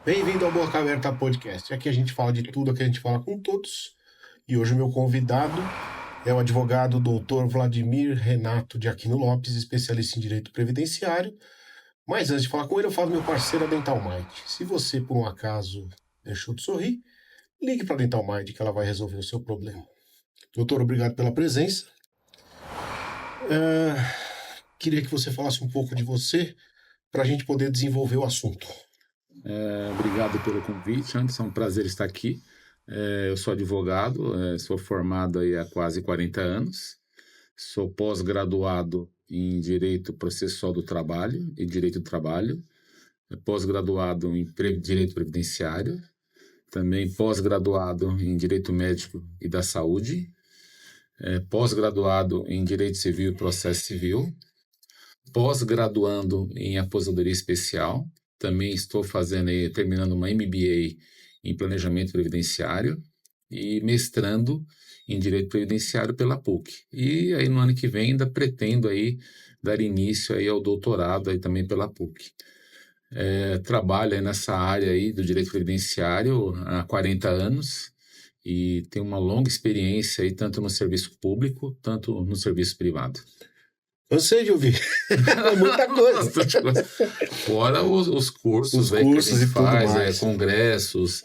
Bem-vindo ao Boca Aberta Podcast. Aqui a gente fala de tudo, aqui a gente fala com todos. E hoje o meu convidado é o advogado Dr. Vladimir Renato de Aquino Lopes, especialista em direito previdenciário. Mas antes de falar com ele, eu falo do meu parceiro, a Dental Mind. Se você, por um acaso, deixou de sorrir, ligue para a Dental Mind que ela vai resolver o seu problema. Doutor, obrigado pela presença. Queria que você falasse um pouco de você para a gente poder desenvolver o assunto. Obrigado pelo convite, Anderson. É um prazer estar aqui. Eu sou advogado, sou formado aí há quase 40 anos. Sou pós-graduado em Direito Processual do Trabalho e Direito do Trabalho. Pós-graduado em Direito Previdenciário. Também pós-graduado em Direito Médico e da Saúde. Pós-graduado em Direito Civil e Processo Civil. Pós-graduando em Aposentadoria Especial. Também estou terminando uma MBA em Planejamento Previdenciário e mestrando em Direito Previdenciário pela PUC. E aí no ano que vem ainda pretendo aí dar início aí ao doutorado aí também pela PUC. Trabalho aí nessa área aí do Direito Previdenciário há 40 anos e tenho uma longa experiência aí tanto no serviço público, tanto no serviço privado. Cansei de ouvir. Muita coisa. Fora os cursos, que a gente faz, congressos,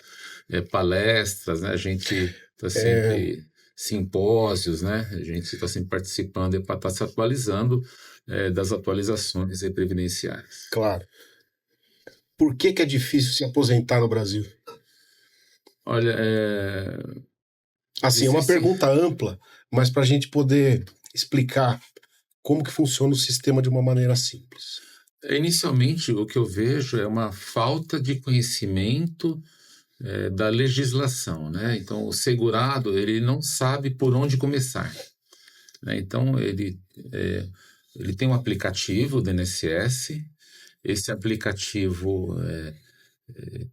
palestras, né? A gente está sempre simpósios, né? A gente está sempre participando para estar se atualizando das atualizações previdenciárias. Claro. Por que é difícil se aposentar no Brasil? Olha, assim, é uma pergunta ampla, mas para a gente poder explicar como que funciona o sistema de uma maneira simples. Inicialmente, o que eu vejo é uma falta de conhecimento da legislação, né? Então, o segurado, ele não sabe por onde começar, né? Então, ele tem um aplicativo do INSS. Esse aplicativo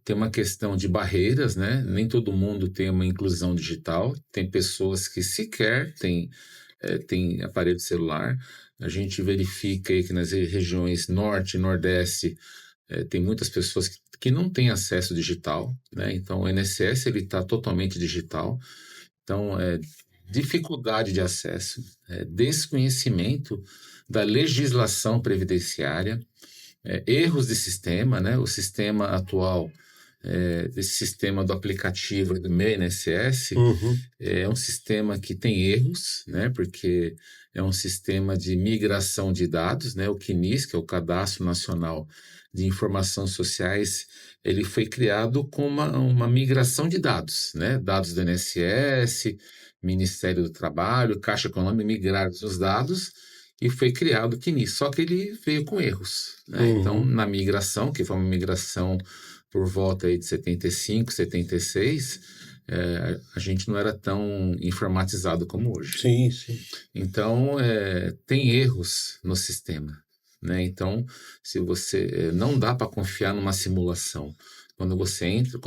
tem uma questão de barreiras, né? Nem todo mundo tem uma inclusão digital. Tem pessoas que sequer têm aparelho celular. A gente verifica aí que nas regiões norte e nordeste tem muitas pessoas que não têm acesso digital, né? Então, o INSS está totalmente digital. Então, dificuldade de acesso, desconhecimento da legislação previdenciária, erros de sistema, né? O sistema atual, desse sistema do aplicativo do meu INSS, é um sistema que tem erros, né? Porque é um sistema de migração de dados, né? O CNIS, que é o Cadastro Nacional de Informações Sociais, ele foi criado com uma migração de dados, né? Dados do INSS, Ministério do Trabalho, Caixa Econômica, migraram os dados e foi criado o CNIS, só que ele veio com erros, né? Então, na migração, que foi uma migração por volta aí de 75, 76, a gente não era tão informatizado como hoje. Sim, sim. Então, tem erros no sistema, né? Então, se você não dá para confiar numa simulação. Quando você entra,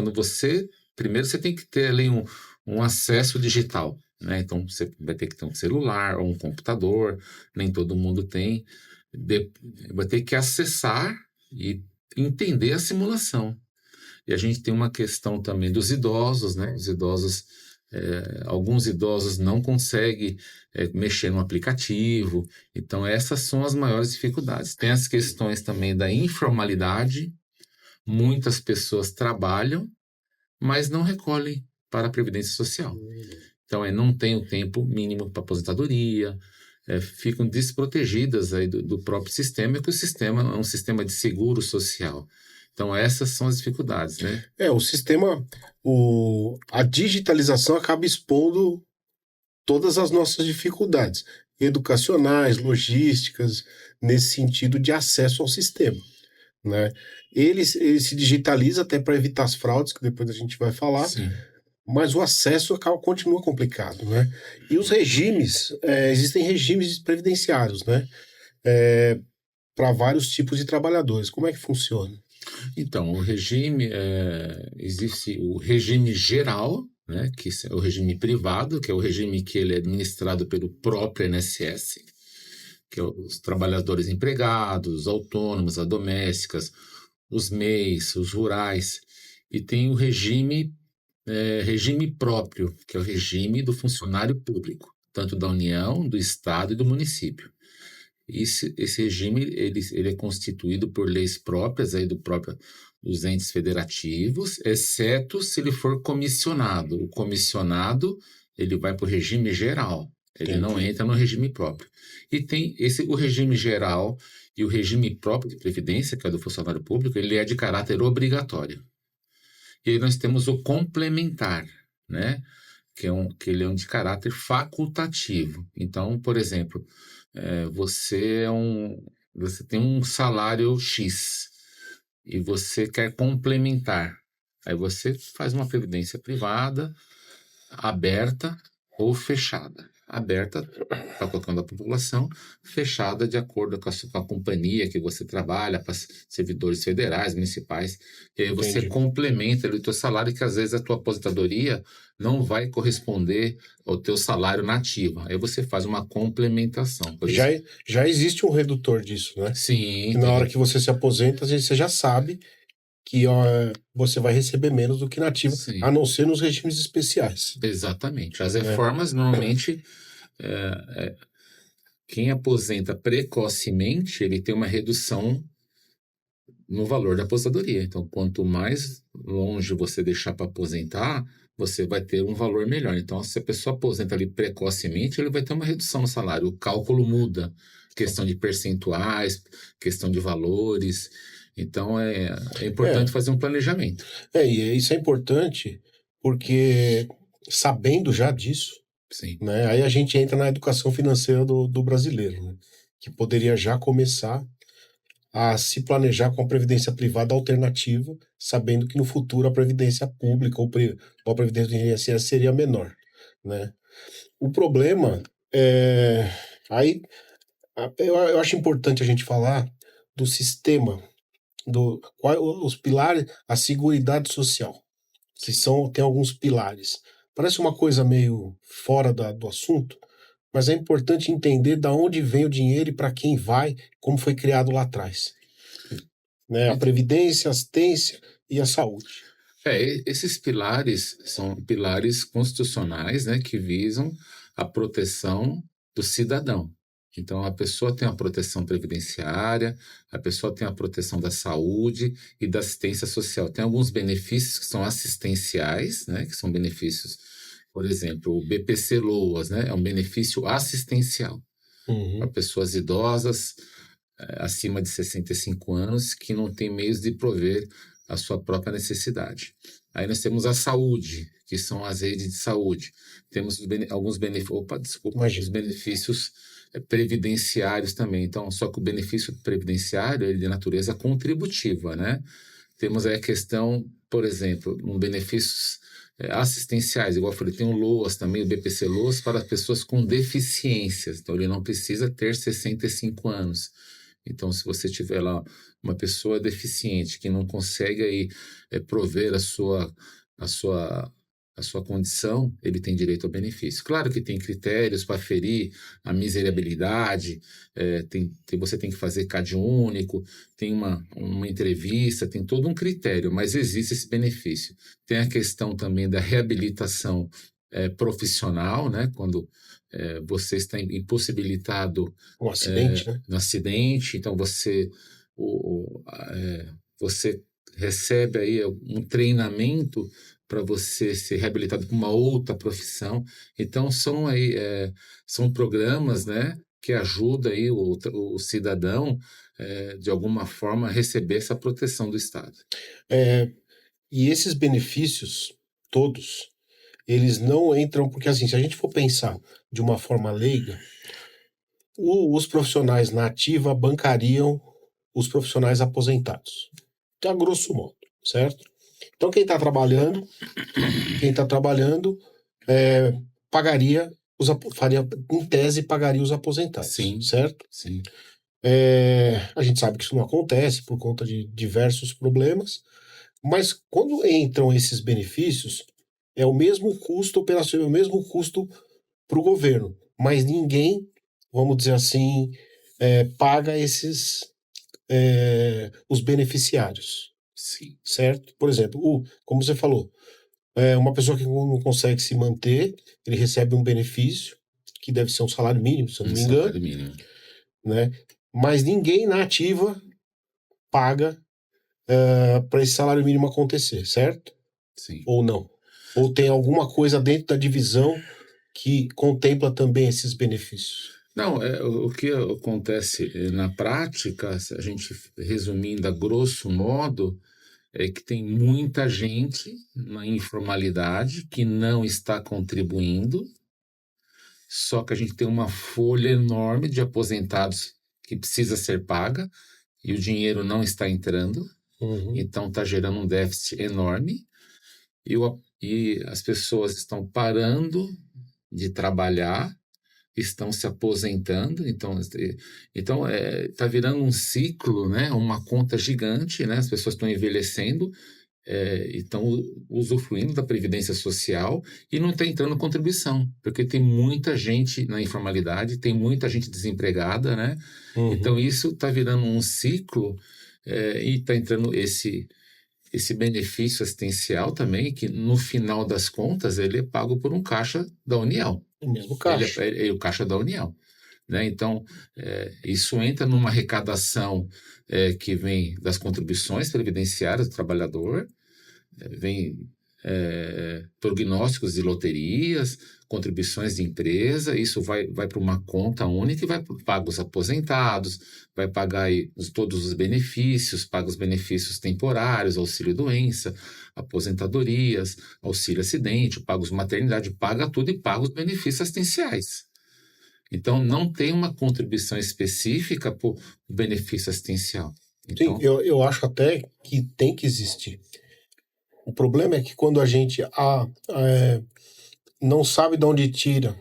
primeiro você tem que ter ali um acesso digital, né? Então, você vai ter que ter um celular ou um computador, nem todo mundo tem. Vai ter que acessar e entender a simulação. E a gente tem uma questão também dos idosos, né? Os idosos, alguns idosos não conseguem mexer no aplicativo. Então, essas são as maiores dificuldades. Tem as questões também da informalidade. Muitas pessoas trabalham, mas não recolhem para a Previdência Social. Então, não tem o tempo mínimo para aposentadoria, ficam desprotegidas aí do próprio sistema, que o sistema é um sistema de seguro social. Então, essas são as dificuldades, né? O sistema, a digitalização acaba expondo todas as nossas dificuldades educacionais, logísticas, nesse sentido de acesso ao sistema, né? Ele se digitaliza até para evitar as fraudes, que depois a gente vai falar. Sim. Mas o acesso continua complicado, né? E os regimes, existem regimes previdenciários, né? Para vários tipos de trabalhadores. Como é que funciona? Então, o regime, existe o regime geral, né, que é o regime privado, que é o regime que ele é administrado pelo próprio INSS, que é os trabalhadores empregados, os autônomos, as domésticas, os MEIs, os rurais, e tem o regime próprio, que é o regime do funcionário público, tanto da União, do Estado e do município. Esse regime ele é constituído por leis próprias aí dos entes federativos, exceto se ele for comissionado. O comissionado ele vai para o regime geral, ele não Entendi. entra no regime próprio. E tem o regime geral e o regime próprio de previdência, que é do funcionário público, ele é de caráter obrigatório. E aí nós temos o complementar, né? Que ele é um de caráter facultativo. Então, por exemplo, você tem um salário X e você quer complementar. Aí você faz uma previdência privada, aberta ou fechada. Aberta para colocando a população, fechada de acordo com a companhia que você trabalha, para servidores federais, municipais. E aí você Entendi. complementa ali o teu salário, que às vezes a tua aposentadoria não vai corresponder ao teu salário nativo. Aí você faz uma complementação. Por isso, Já existe um redutor disso, né? sim, Que na hora que você se aposenta, você já sabe que ó, você vai receber menos do que nativo, a sim, não ser nos regimes especiais, exatamente. As né? reformas, normalmente, quem aposenta precocemente, ele tem uma redução no valor da aposentadoria. Então, quanto mais longe você deixar para aposentar, você vai ter um valor melhor. Então, se a pessoa aposenta ali precocemente, ele vai ter uma redução no salário. O cálculo muda, questão de percentuais, questão de valores. Então, é importante É, fazer um planejamento. e isso é importante porque sabendo já disso, Sim, né? Aí a gente entra na educação financeira do brasileiro, né? Que poderia já começar a se planejar com a previdência privada alternativa, sabendo que no futuro a previdência pública ou a previdência do INSS seria menor, né? O problema é aí eu acho importante a gente falar do sistema, os pilares, a seguridade social, que sim. tem alguns pilares. Parece uma coisa meio fora do assunto, mas é importante entender da onde vem o dinheiro e para quem vai, como foi criado lá atrás, né? A Então, previdência, a assistência e a saúde. esses pilares são pilares constitucionais, né, que visam a proteção do cidadão. Então, a pessoa tem a proteção previdenciária, a pessoa tem a proteção da saúde e da assistência social. Tem alguns benefícios que são assistenciais, né, que são benefícios, por exemplo, o BPC-Loas, né, é um benefício assistencial para Uhum. pessoas idosas, acima de 65 anos que não têm meios de prover a sua própria necessidade. Aí nós temos a saúde, que são as redes de saúde. Temos alguns benefícios, os Imagina. benefícios previdenciários também. Então, só que o benefício previdenciário ele é de natureza contributiva, né? Temos aí a questão, por exemplo, benefícios assistenciais, igual eu falei, tem o LOAS também, o BPC LOAS para pessoas com deficiências. Então, ele não precisa ter 65 anos. Então, se você tiver lá uma pessoa deficiente que não consegue aí prover a sua, a sua condição, ele tem direito ao benefício. Claro que tem critérios para ferir a miserabilidade, você tem que fazer CAD único, tem uma entrevista, tem todo um critério, mas existe esse benefício. Tem a questão também da reabilitação profissional, né? Quando você está impossibilitado Um acidente, né? no acidente, então você recebe aí um treinamento para você ser reabilitado para uma outra profissão. Então são programas, né, que ajudam aí o cidadão de alguma forma a receber essa proteção do Estado. É, e esses benefícios, todos, eles não entram, porque assim, se a gente for pensar de uma forma leiga, os profissionais na ativa bancariam os profissionais aposentados. Então, a grosso modo, certo? Então, quem está trabalhando é, pagaria faria, em tese, pagaria os aposentados, Sim, certo? sim, A gente sabe que isso não acontece por conta de diversos problemas, mas quando entram esses benefícios, é o mesmo custo operacional, é o mesmo custo para o governo, mas ninguém, vamos dizer assim, paga os beneficiários, Sim. certo? Por exemplo, como você falou, uma pessoa que não consegue se manter, ele recebe um benefício, que deve ser um salário mínimo, se eu não Um me engano, salário mínimo. né? Mas ninguém na ativa paga para esse salário mínimo acontecer, certo? Sim. Ou não? Ou tem alguma coisa dentro da divisão que contempla também esses benefícios? Não, o que acontece na prática, se a gente resumindo a grosso modo, é que tem muita gente na informalidade que não está contribuindo, só que a gente tem uma folha enorme de aposentados que precisa ser paga e o dinheiro não está entrando, Uhum. então está gerando um déficit enorme e as pessoas estão parando de trabalhar, estão se aposentando, então está virando um ciclo, né? Uma conta gigante, né? As pessoas estão envelhecendo, estão usufruindo da Previdência Social e não está entrando contribuição, porque tem muita gente na informalidade, tem muita gente desempregada, né? Uhum. Então isso está virando um ciclo e está entrando esse benefício assistencial também, que no final das contas ele é pago por um caixa da União. O mesmo Ele caixa. é o caixa da União. Né? Então, isso entra numa arrecadação que vem das contribuições previdenciárias do trabalhador, vem prognósticos de loterias, contribuições de empresa, isso vai para uma conta única e vai pagar os aposentados, vai pagar aí todos os benefícios, paga os benefícios temporários, auxílio-doença, aposentadorias, auxílio-acidente, paga os maternidade, paga tudo e paga os benefícios assistenciais. Então, não tem uma contribuição específica para o benefício assistencial. Então, Sim, eu acho até que tem que existir. O problema é que quando a gente não sabe de onde tira,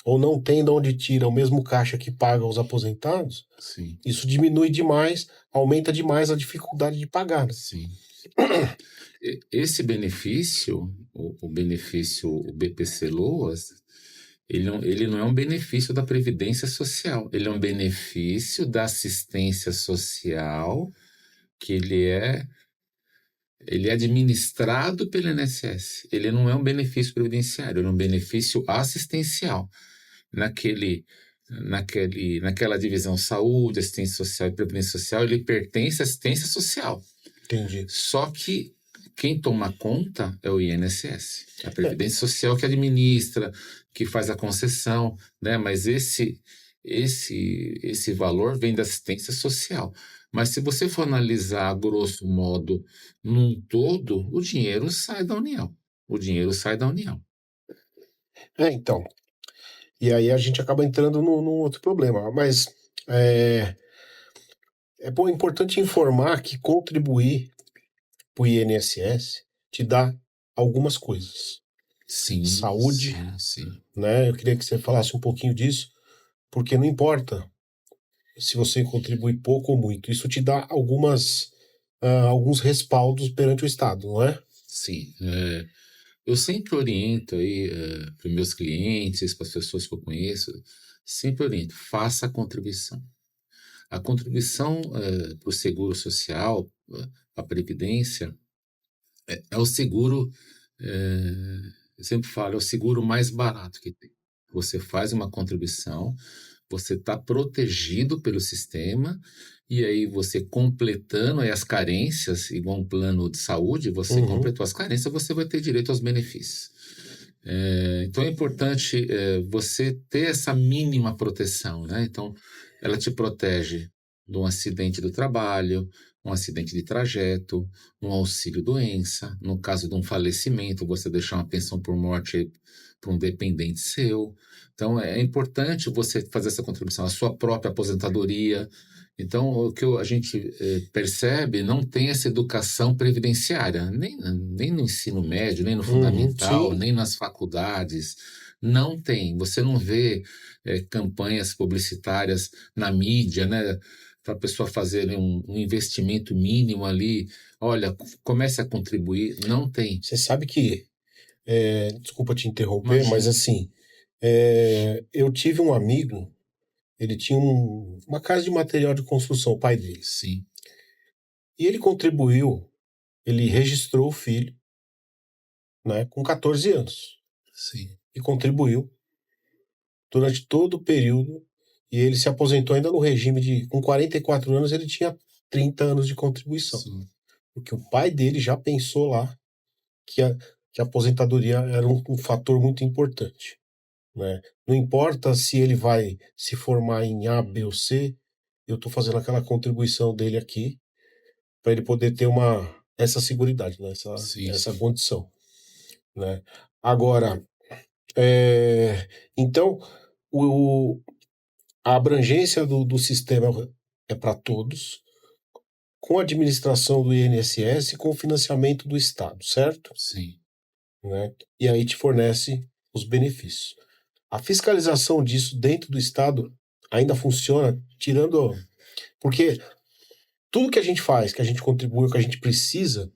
ou não tem de onde tira o mesmo caixa que paga os aposentados, sim, isso diminui demais, aumenta demais a dificuldade de pagar, né? sim. Esse benefício, o benefício, o BPC-Loas, ele não é um benefício da Previdência Social, ele é um benefício da assistência social que ele é administrado pelo INSS. Ele não é um benefício previdenciário, ele é um benefício assistencial. Naquela divisão saúde, assistência social e previdência social, ele pertence à assistência social. Entendi. Só que quem toma conta é o INSS, a Previdência Social que administra, que faz a concessão, né? Mas esse valor vem da assistência social. Mas se você for analisar, a grosso modo, num todo, o dinheiro sai da União. O dinheiro sai da União. Então. E aí a gente acaba entrando num outro problema. Mas é importante informar que contribuir para o INSS te dá algumas coisas. Sim, Saúde, sim. né? Eu queria que você falasse um pouquinho disso, porque não importa se você contribui pouco ou muito. Isso te dá alguns respaldos perante o Estado, não é? Sim. Eu sempre oriento aí para os meus clientes, para as pessoas que eu conheço, sempre oriento, faça a contribuição. A contribuição para o seguro social, a previdência, é o seguro, eu sempre falo, é o seguro mais barato que tem. Você faz uma contribuição, você está protegido pelo sistema, e aí você completando aí as carências, igual um plano de saúde, você completou as carências, você vai ter direito aos benefícios. Então é importante você ter essa mínima proteção, né? Então, ela te protege de um acidente do trabalho, um acidente de trajeto, um auxílio-doença, no caso de um falecimento, você deixar uma pensão por morte para um dependente seu. Então, é importante você fazer essa contribuição, a sua própria aposentadoria. Então, o que a gente percebe, não tem essa educação previdenciária, nem no ensino médio, nem no fundamental, Sim. nem nas faculdades. Não tem. Você não vê campanhas publicitárias na mídia, né? Para a pessoa fazer um investimento mínimo ali. Olha, comece a contribuir. Não tem. Você sabe que Desculpa te interromper, mas Imagina. assim, eu tive um amigo, ele tinha uma casa de material de construção, o pai dele. Sim, E ele contribuiu, ele registrou o filho, né, com 14 anos. sim, E contribuiu durante todo o período. E ele se aposentou ainda no regime de. Com 44 anos, ele tinha 30 anos de contribuição. sim, Porque o pai dele já pensou lá que a aposentadoria era um fator muito importante. Né? Não importa se ele vai se formar em A, B ou C, eu estou fazendo aquela contribuição dele aqui para ele poder ter essa seguridade, né? sim, Essa sim. condição. Né? Agora, é, então, o, a abrangência do sistema é para todos, com a administração do INSS e com o financiamento do Estado, certo? Sim. Né? E aí te fornece os benefícios. A fiscalização disso dentro do Estado ainda funciona, tirando. Porque tudo que a gente faz, que a gente contribui, que a gente precisa,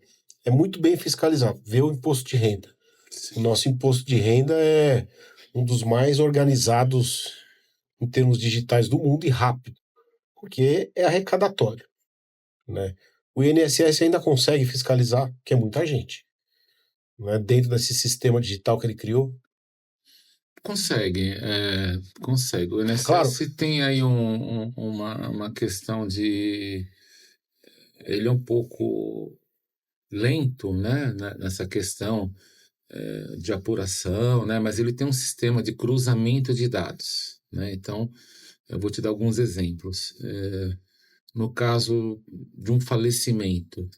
é muito bem fiscalizado. Vê o imposto de renda. O Sim. nosso imposto de renda é um dos mais organizados em termos digitais do mundo e rápido, porque é arrecadatório, né? O INSS ainda consegue fiscalizar, que é muita gente, né? Dentro desse sistema digital que ele criou. Consegue, consegue. O Claro, INSS tem aí uma questão de. Ele é um pouco lento, né, nessa questão de apuração, né, mas ele tem um sistema de cruzamento de dados, né, então eu vou te dar alguns exemplos. No caso de um falecimento,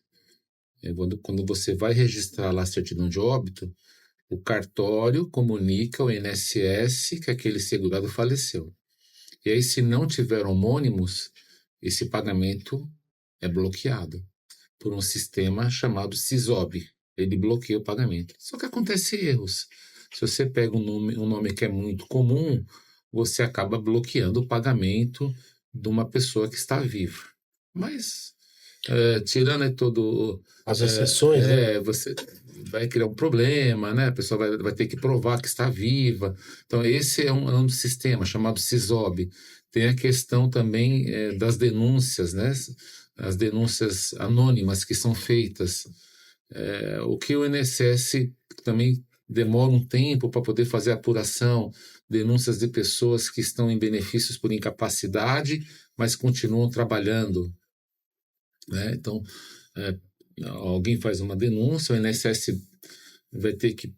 quando você vai registrar lá a certidão de óbito, o cartório comunica ao INSS que aquele segurado faleceu. E aí, se não tiver homônimos, esse pagamento é bloqueado por um sistema chamado SISOB. Ele bloqueia o pagamento. Só que acontece erros. Se você pega um nome que é muito comum, você acaba bloqueando o pagamento de uma pessoa que está viva. Mas, tirando todo. as exceções, né? Você vai criar um problema, né? A pessoa vai ter que provar que está viva. Então, esse é um sistema chamado SISOB. Tem a questão também das denúncias, né? As denúncias anônimas que são feitas. O que o INSS também demora um tempo para poder fazer a apuração, denúncias de pessoas que estão em benefícios por incapacidade, mas continuam trabalhando, né? Então, é, alguém faz uma denúncia, o INSS vai ter que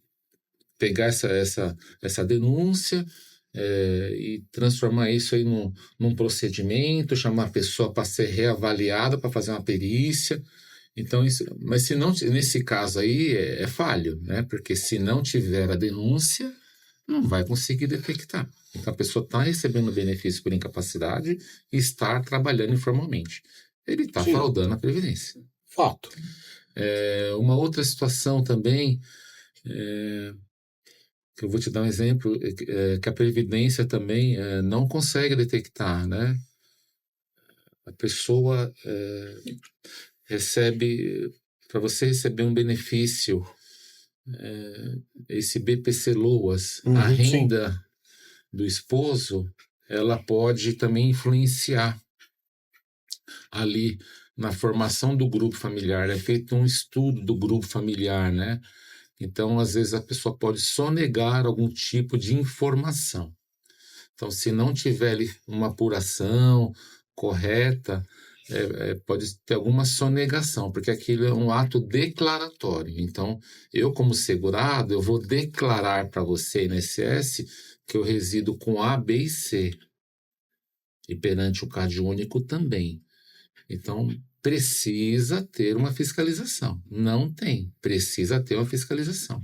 pegar essa denúncia e transformar isso aí num procedimento, chamar a pessoa para ser reavaliada, para fazer uma perícia. Então, mas se não, nesse caso aí é falho, né? Porque se não tiver a denúncia, não vai conseguir detectar. Então, a pessoa está recebendo benefício por incapacidade e está trabalhando informalmente. Ele está Sim, fraudando a Previdência. fato. Uma outra situação também, que eu vou te dar um exemplo, que a Previdência também não consegue detectar, né? A pessoa recebe, para você receber um benefício, esse BPC-LOAS, a Uhum, sim. renda do esposo, ela pode também influenciar ali na formação do grupo familiar. É feito um estudo do grupo familiar, né? Então, às vezes, a pessoa pode sonegar algum tipo de informação. Então, se não tiver ali uma apuração correta, pode ter alguma sonegação, porque aquilo é um ato declaratório. Então, eu, como segurado, eu vou declarar para você, INSS, que eu resido com A, B e C, e perante o CadÚnico também. Então, precisa ter uma fiscalização. Não tem, precisa ter uma fiscalização.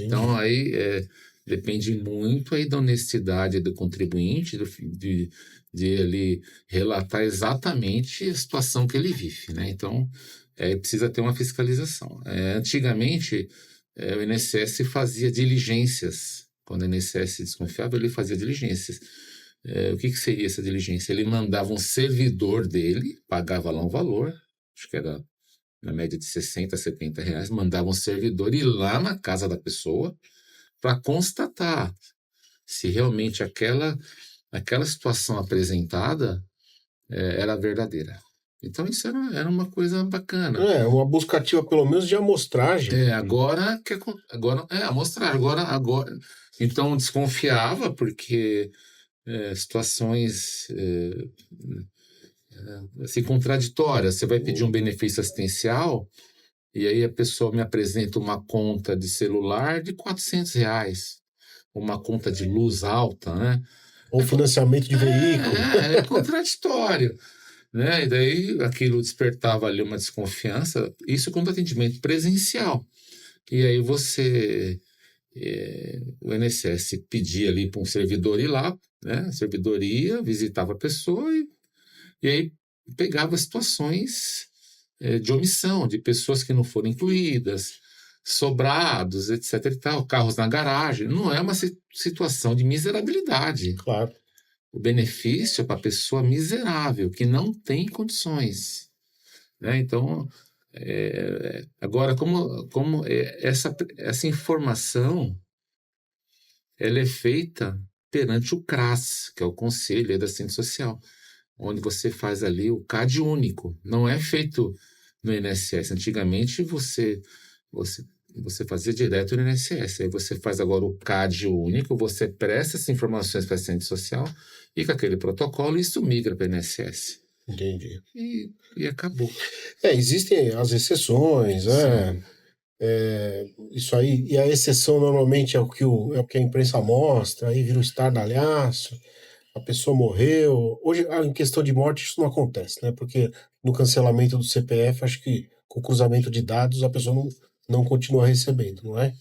Então, Entendi. aí depende muito aí da honestidade do contribuinte, de ele relatar exatamente a situação que ele vive, né? Então, precisa ter uma fiscalização. Antigamente, o INSS fazia diligências. Quando o INSS desconfiava, ele fazia diligências. O que seria essa diligência? Ele mandava um servidor dele, pagava lá um valor, acho que era na média de 60, 70 reais, mandava um servidor ir lá na casa da pessoa para constatar se realmente aquela situação apresentada era verdadeira. Então isso era uma coisa bacana. Uma busca ativa, pelo menos, de amostragem. Agora amostragem. Agora. Então desconfiava porque situações assim, contraditórias. Você vai pedir um benefício assistencial e aí a pessoa me apresenta uma conta de celular de R$ 400, uma conta de luz alta, né? Ou financiamento de veículo. É contraditório, né? E daí aquilo despertava ali uma desconfiança, isso quando atendimento presencial. E aí o INSS pedia ali para um servidor ir lá, né? O servidor ia, visitava a pessoa e aí pegava situações de omissão, de pessoas que não foram incluídas, sobrados, etc. e tal, carros na garagem. Não é uma situação de miserabilidade. Claro. O benefício é para a pessoa miserável, que não tem condições. Né? Então, agora, como essa informação ela é feita perante o CRAS, que é o Conselho da Assistência Social, onde você faz ali o CAD único. Não é feito no INSS. Antigamente, você fazia direto no INSS. Aí você faz agora o CAD único, você presta essas informações para a assistente social e com aquele protocolo isso migra para o INSS. Entendi. E acabou. Existem as exceções, isso aí, e a exceção normalmente é o que a imprensa mostra, aí vira um estardalhaço, a pessoa morreu. Hoje, em questão de morte, isso não acontece, né? Porque no cancelamento do CPF, acho que com o cruzamento de dados, a pessoa não continua recebendo, não é?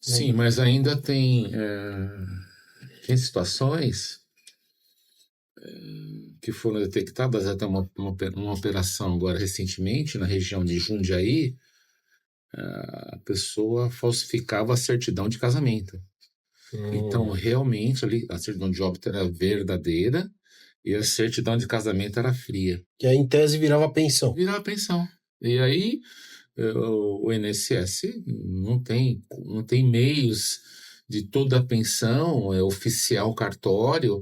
Sim, mas ainda tem situações que foram detectadas até uma operação agora recentemente na região de Jundiaí, a pessoa falsificava a certidão de casamento. Então, realmente, ali, a certidão de óbito era verdadeira e a certidão de casamento era fria. Que aí, em tese, virava pensão. Virava pensão. E aí, o INSS não tem meios de toda a pensão, oficial cartório,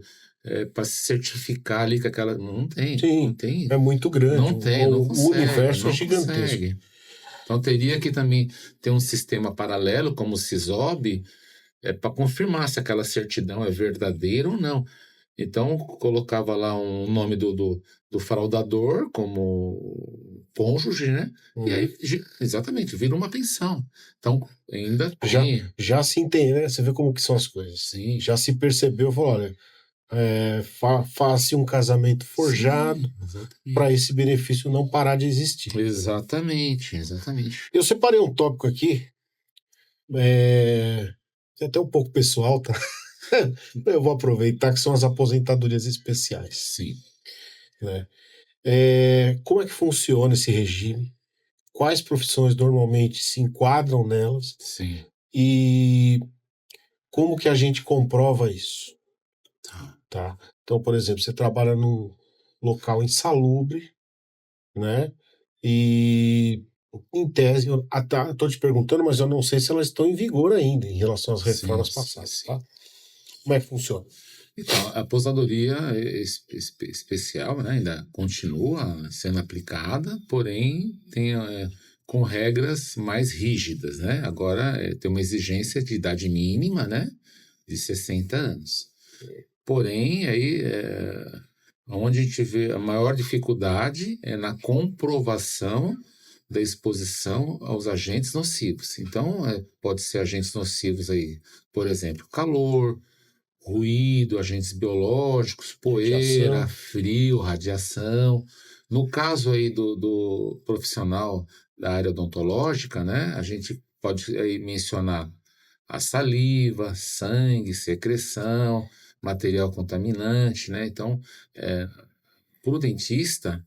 para se certificar ali que aquela. Não tem. Sim, não tem. É muito grande. Não tem, não consegue. O universo não é gigantesco. Consegue. Então teria que também ter um sistema paralelo, como o SISOB, para confirmar se aquela certidão é verdadeira ou não. Então colocava lá um nome do fraudador como cônjuge, né? E aí, exatamente, vira uma pensão. Então, ainda tem. Já se entende, né? Você vê como que são as coisas. Sim. Já se percebeu, falou, olha, faça um casamento forjado para esse benefício não parar de existir. Exatamente. Eu separei um tópico aqui, é até um pouco pessoal, tá? Eu vou aproveitar que são as aposentadorias especiais. Sim. Né? Como é que funciona esse regime? Quais profissões normalmente se enquadram nelas? Sim. E como que a gente comprova isso? Tá? Então, por exemplo, você trabalha num local insalubre, né? E, em tese, estou te perguntando, mas eu não sei se elas estão em vigor ainda em relação às reformas passadas. Sim. Tá? Como é que funciona? Então, a aposentadoria especial, né, ainda continua sendo aplicada, porém tem com regras mais rígidas, né? Agora tem uma exigência de idade mínima, né, de 60 anos. Porém, aí onde a gente vê a maior dificuldade é na comprovação da exposição aos agentes nocivos. Então, pode ser agentes nocivos aí, por exemplo, calor, ruído, agentes biológicos, poeira, frio, radiação. No caso aí do profissional da área odontológica, né, a gente pode aí mencionar a saliva, sangue, secreção, material contaminante, né? Então, para o dentista,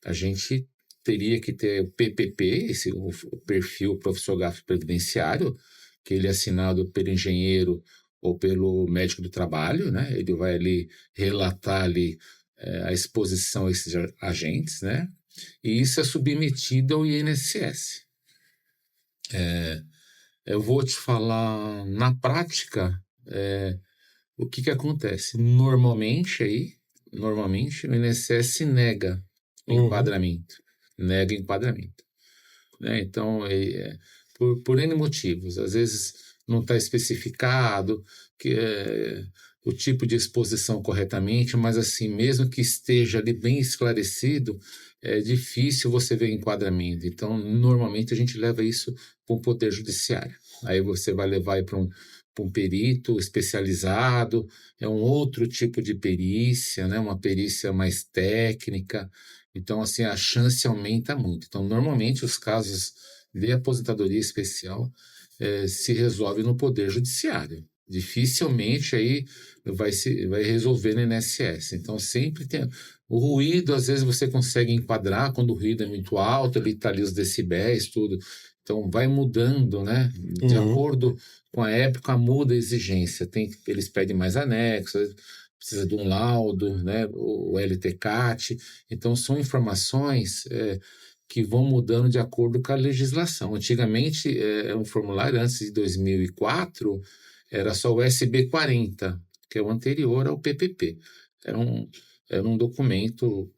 a gente teria que ter o PPP, o perfil profissiográfico previdenciário, que ele é assinado pelo engenheiro ou pelo médico do trabalho, né? Ele vai ali relatar ali a exposição a esses agentes, né? e isso é submetido ao INSS. Eu vou te falar, na prática, o que acontece. Normalmente, o INSS nega o enquadramento. Nega enquadramento. Né? Então, por N motivos. Às vezes não está especificado o tipo de exposição corretamente, mas assim, mesmo que esteja ali bem esclarecido, é difícil você ver enquadramento. Então, normalmente a gente leva isso para o Poder Judiciário. Aí você vai levar para um perito especializado, é um outro tipo de perícia, né? Uma perícia mais técnica. Então, assim, a chance aumenta muito. Então, normalmente os casos de aposentadoria especial se resolve no Poder Judiciário. Dificilmente aí vai resolver no INSS. Então, sempre tem... O ruído, às vezes você consegue enquadrar quando o ruído é muito alto, ele está ali os decibéis, tudo. Então, vai mudando, né? De acordo com a época, muda a exigência. Eles pedem mais anexos, precisa de um laudo, né? O LTCAT. Então, são informações que vão mudando de acordo com a legislação. Antigamente, um formulário antes de 2004, era só o SB40, que é o anterior ao PPP. Era um documento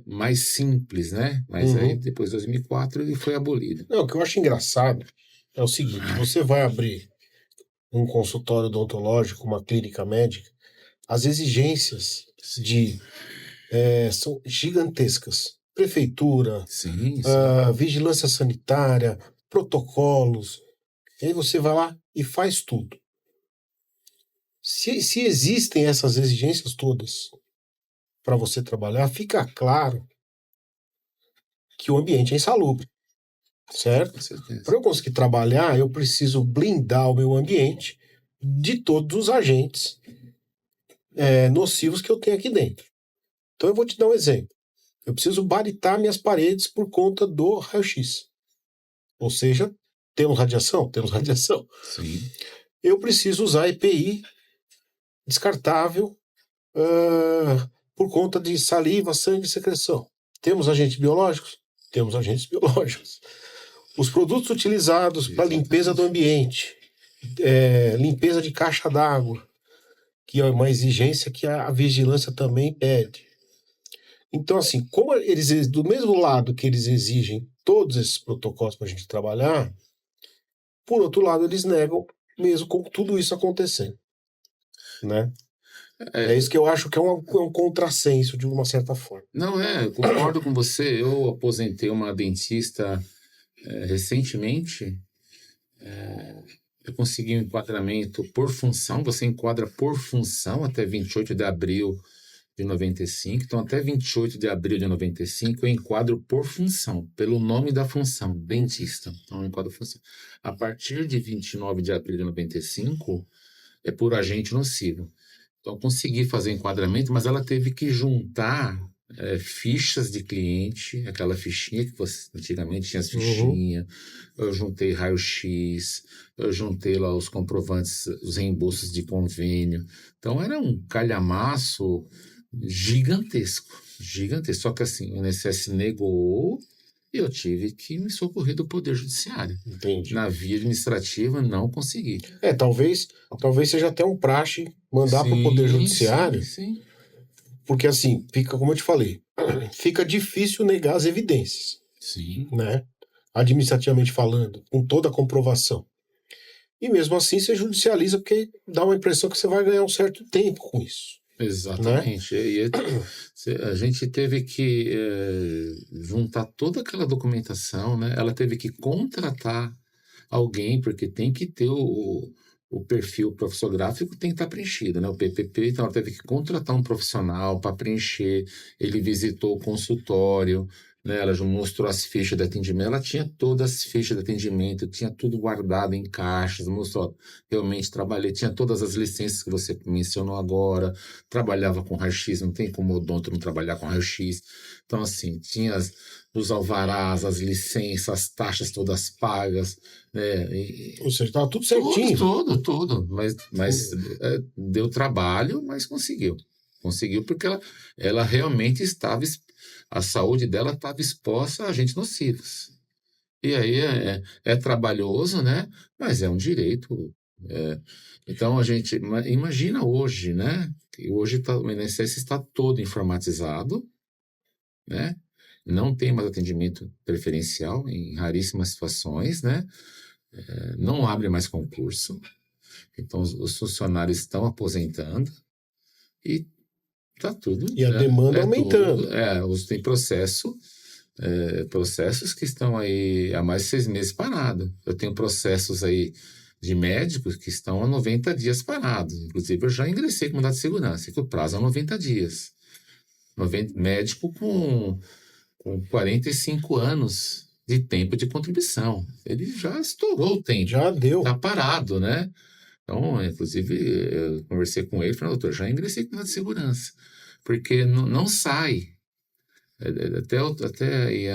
mais simples, né? Mas aí, depois de 2004, ele foi abolido. Não, o que eu acho engraçado é o seguinte, você vai abrir um consultório odontológico, uma clínica médica, as exigências são gigantescas. Prefeitura, Sim. vigilância sanitária, protocolos. E aí você vai lá e faz tudo. Se existem essas exigências todas para você trabalhar, fica claro que o ambiente é insalubre, certo? Para eu conseguir trabalhar, eu preciso blindar o meu ambiente de todos os agentes nocivos que eu tenho aqui dentro. Então eu vou te dar um exemplo. Eu preciso baritar minhas paredes por conta do raio-x. Ou seja, temos radiação? Temos radiação. Sim. Eu preciso usar EPI descartável por conta de saliva, sangue e secreção. Temos agentes biológicos? Temos agentes biológicos. Os produtos utilizados para limpeza do ambiente, limpeza de caixa d'água, que é uma exigência que a vigilância também pede. Então, assim, como eles, do mesmo lado que eles exigem todos esses protocolos para a gente trabalhar, por outro lado, eles negam mesmo com tudo isso acontecendo. Né? É isso que eu acho que é um contrassenso, de uma certa forma. Não, eu concordo com você. Eu aposentei uma dentista recentemente. Eu consegui um enquadramento por função. Você enquadra por função até 28 de abril de 95. Então, até 28 de abril de 95, eu enquadro por função, pelo nome da função, dentista. Então, eu enquadro função. A partir de 29 de abril de 95, é por agente nocivo. Então, eu consegui fazer enquadramento, mas ela teve que juntar fichas de cliente, aquela fichinha que você antigamente tinha as fichinhas. Eu juntei raio-x, eu juntei lá os comprovantes, os reembolsos de convênio. Então, era um calhamaço gigantesco. Só que assim, o INSS negou e eu tive que me socorrer do Poder Judiciário. Entendi. Na via administrativa, não consegui. Talvez seja até um praxe mandar para o Poder Judiciário. Sim. Porque assim, fica, como eu te falei, fica difícil negar as evidências. Sim. Né? Administrativamente falando, com toda a comprovação. E mesmo assim você judicializa porque dá uma impressão que você vai ganhar um certo tempo com isso. Exatamente. Né? A gente teve que juntar toda aquela documentação, né? Ela teve que contratar alguém, porque tem que ter o perfil profissionográfico, tem que estar preenchido, né? O PPP, então ela teve que contratar um profissional para preencher. Ele visitou o consultório, né? Ela já mostrou as fichas de atendimento, ela tinha todas as fichas de atendimento, tinha tudo guardado em caixas, mostrou, realmente trabalhei, tinha todas as licenças que você mencionou agora, trabalhava com raio-x, não tem como o odonto não trabalhar com raio-x. Então, assim, tinha os alvarás, as licenças, as taxas todas pagas, né? Ou seja, estava tudo certinho. Tudo. Mas deu trabalho, mas conseguiu. Conseguiu porque ela realmente estava A saúde dela estava exposta a agentes nocivos. E aí é trabalhoso, né? Mas é um direito. Então, a gente imagina hoje, né? Que hoje o INSS está todo informatizado, né? Não tem mais atendimento preferencial em raríssimas situações, né? Não abre mais concurso. Então, os funcionários estão aposentando e tá tudo. E a demanda aumentando. Tem processos que estão aí há mais de 6 meses parados. Eu tenho processos aí de médicos que estão há 90 dias parados. Inclusive, eu já ingressei com mandado de segurança, que o prazo é 90 dias. Médico com 45 anos de tempo de contribuição. Ele já estourou o tempo. Já deu. Está parado, né? Então, inclusive, eu conversei com ele e falei, doutor, já ingressei com mandado de segurança. Porque não sai. Até aí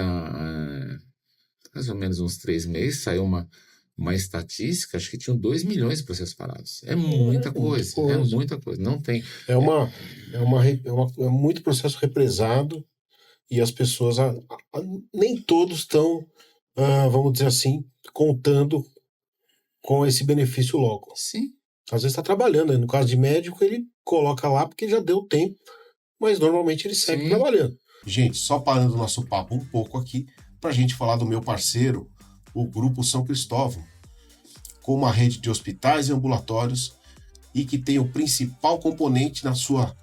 mais ou menos uns 3 meses saiu uma estatística, acho que tinham 2 milhões de processos parados. É muita coisa. É muita coisa. Não tem. É muito processo represado e as pessoas nem todos estão, vamos dizer assim, contando com esse benefício logo. Sim. Às vezes está trabalhando, né? No caso de médico, ele coloca lá porque já deu tempo, mas normalmente ele segue trabalhando. Gente, só parando o nosso papo um pouco aqui, para a gente falar do meu parceiro, o Grupo São Cristóvão, com uma rede de hospitais e ambulatórios e que tem o principal componente na sua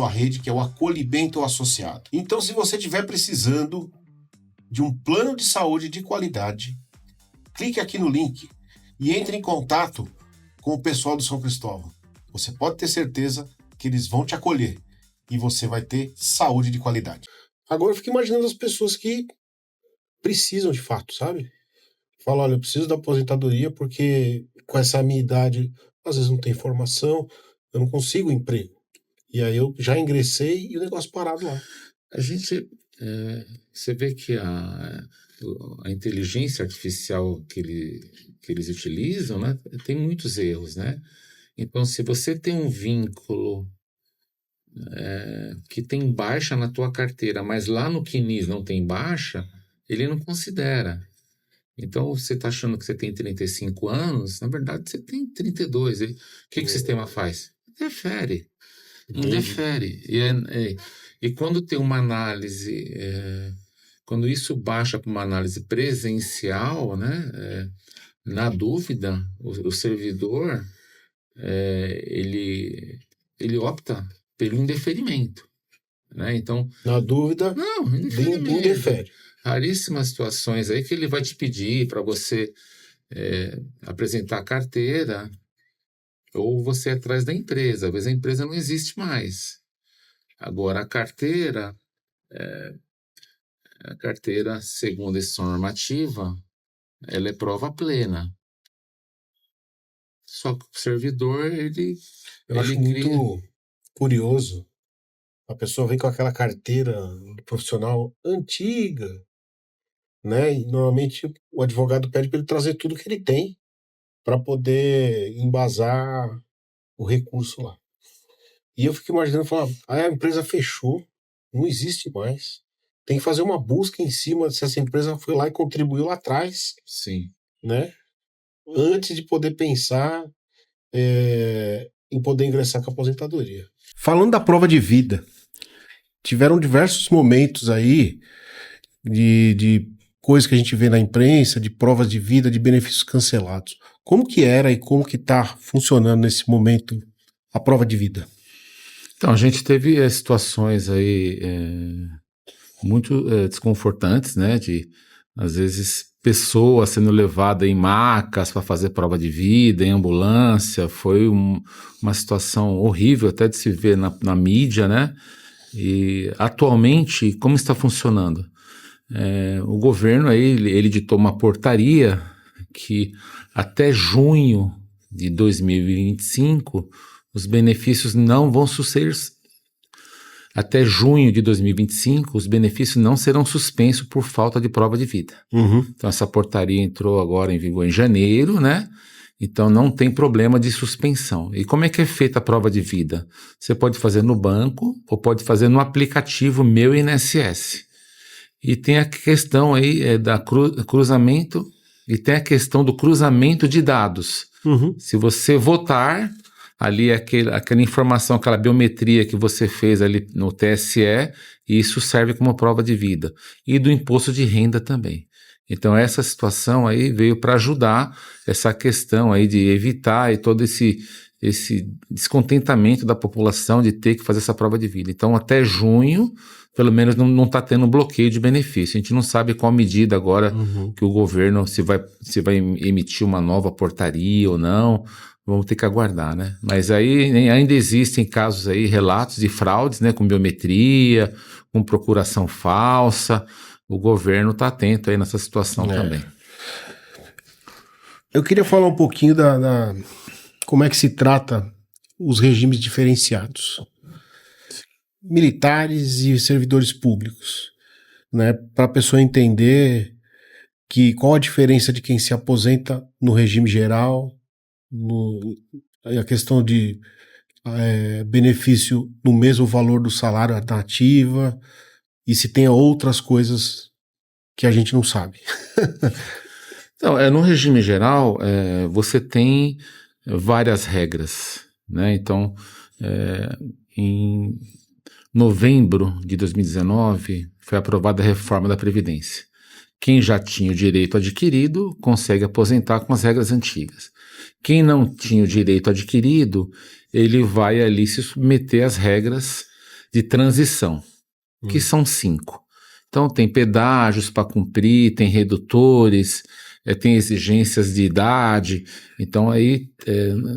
rede, que é o acolhimento associado. Então, se você estiver precisando de um plano de saúde de qualidade, clique aqui no link e entre em contato com o pessoal do São Cristóvão. Você pode ter certeza que eles vão te acolher e você vai ter saúde de qualidade. Agora eu fico imaginando as pessoas que precisam de fato, sabe? Fala, olha, eu preciso da aposentadoria porque com essa minha idade, às vezes não tem formação, eu não consigo emprego. E aí eu já ingressei e o negócio parado lá. A gente, você vê que a inteligência artificial que eles utilizam, né, tem muitos erros, né? Então, se você tem um vínculo que tem baixa na tua carteira, mas lá no CNIS não tem baixa, ele não considera. Então, você está achando que você tem 35 anos, na verdade você tem 32. O que o sistema faz? Interfere. Interfere. E quando tem uma análise, quando isso baixa para uma análise presencial, né, na dúvida, o servidor, ele opta pelo indeferimento. Né? Então, na dúvida, não, indefere. Raríssimas situações aí que ele vai te pedir para você apresentar a carteira ou você ir atrás da empresa. Às vezes a empresa não existe mais. Agora, a carteira, segundo essa normativa, ela é prova plena. Só que o servidor, Eu acho muito curioso. A pessoa vem com aquela carteira profissional antiga, né? E normalmente o advogado pede para ele trazer tudo que ele tem para poder embasar o recurso lá. E eu fico imaginando, a empresa fechou, não existe mais. Tem que fazer uma busca em cima se essa empresa foi lá e contribuiu lá atrás. Sim. Né? Antes de poder pensar em poder ingressar com a aposentadoria. Falando da prova de vida, tiveram diversos momentos aí de coisas que a gente vê na imprensa, de provas de vida, de benefícios cancelados. Como que era e como que está funcionando nesse momento a prova de vida? Então, a gente teve situações aí muito desconfortantes, né? De, às vezes, pessoas sendo levadas em macas para fazer prova de vida, em ambulância. Foi uma situação horrível até de se ver na mídia, né? E atualmente, como está funcionando? O governo aí, ele editou uma portaria que até junho de 2025 os benefícios não vão ser... Até junho de 2025, os benefícios não serão suspensos por falta de prova de vida. Uhum. Então, essa portaria entrou agora em vigor em janeiro, né? Então não tem problema de suspensão. E como é que é feita a prova de vida? Você pode fazer no banco ou pode fazer no aplicativo Meu INSS. E tem a questão aí da cruzamento, e tem a questão do cruzamento de dados. Se você votar, ali aquela informação, aquela biometria que você fez ali no TSE, isso serve como prova de vida. E do imposto de renda também. Então essa situação aí veio para ajudar essa questão aí de evitar e todo esse descontentamento da população de ter que fazer essa prova de vida. Então até junho, pelo menos não está tendo bloqueio de benefício. A gente não sabe qual medida agora que o governo, se vai emitir uma nova portaria ou não, vamos ter que aguardar, né? Mas aí ainda existem casos aí, relatos de fraudes, né, com biometria, com procuração falsa. O governo está atento aí nessa situação também. Eu queria falar um pouquinho da como é que se trata os regimes diferenciados. Militares e servidores públicos, né? Para a pessoa entender qual a diferença de quem se aposenta no regime geral, a questão de benefício no mesmo valor do salário da ativa, e se tem outras coisas que a gente não sabe. Então, no regime geral, você tem várias regras, né? Então, em novembro de 2019, foi aprovada a reforma da Previdência. Quem já tinha o direito adquirido consegue aposentar com as regras antigas. Quem não tinha o direito adquirido, ele vai ali se submeter às regras de transição, que são 5. Então tem pedágios para cumprir, tem redutores, tem exigências de idade. Então aí,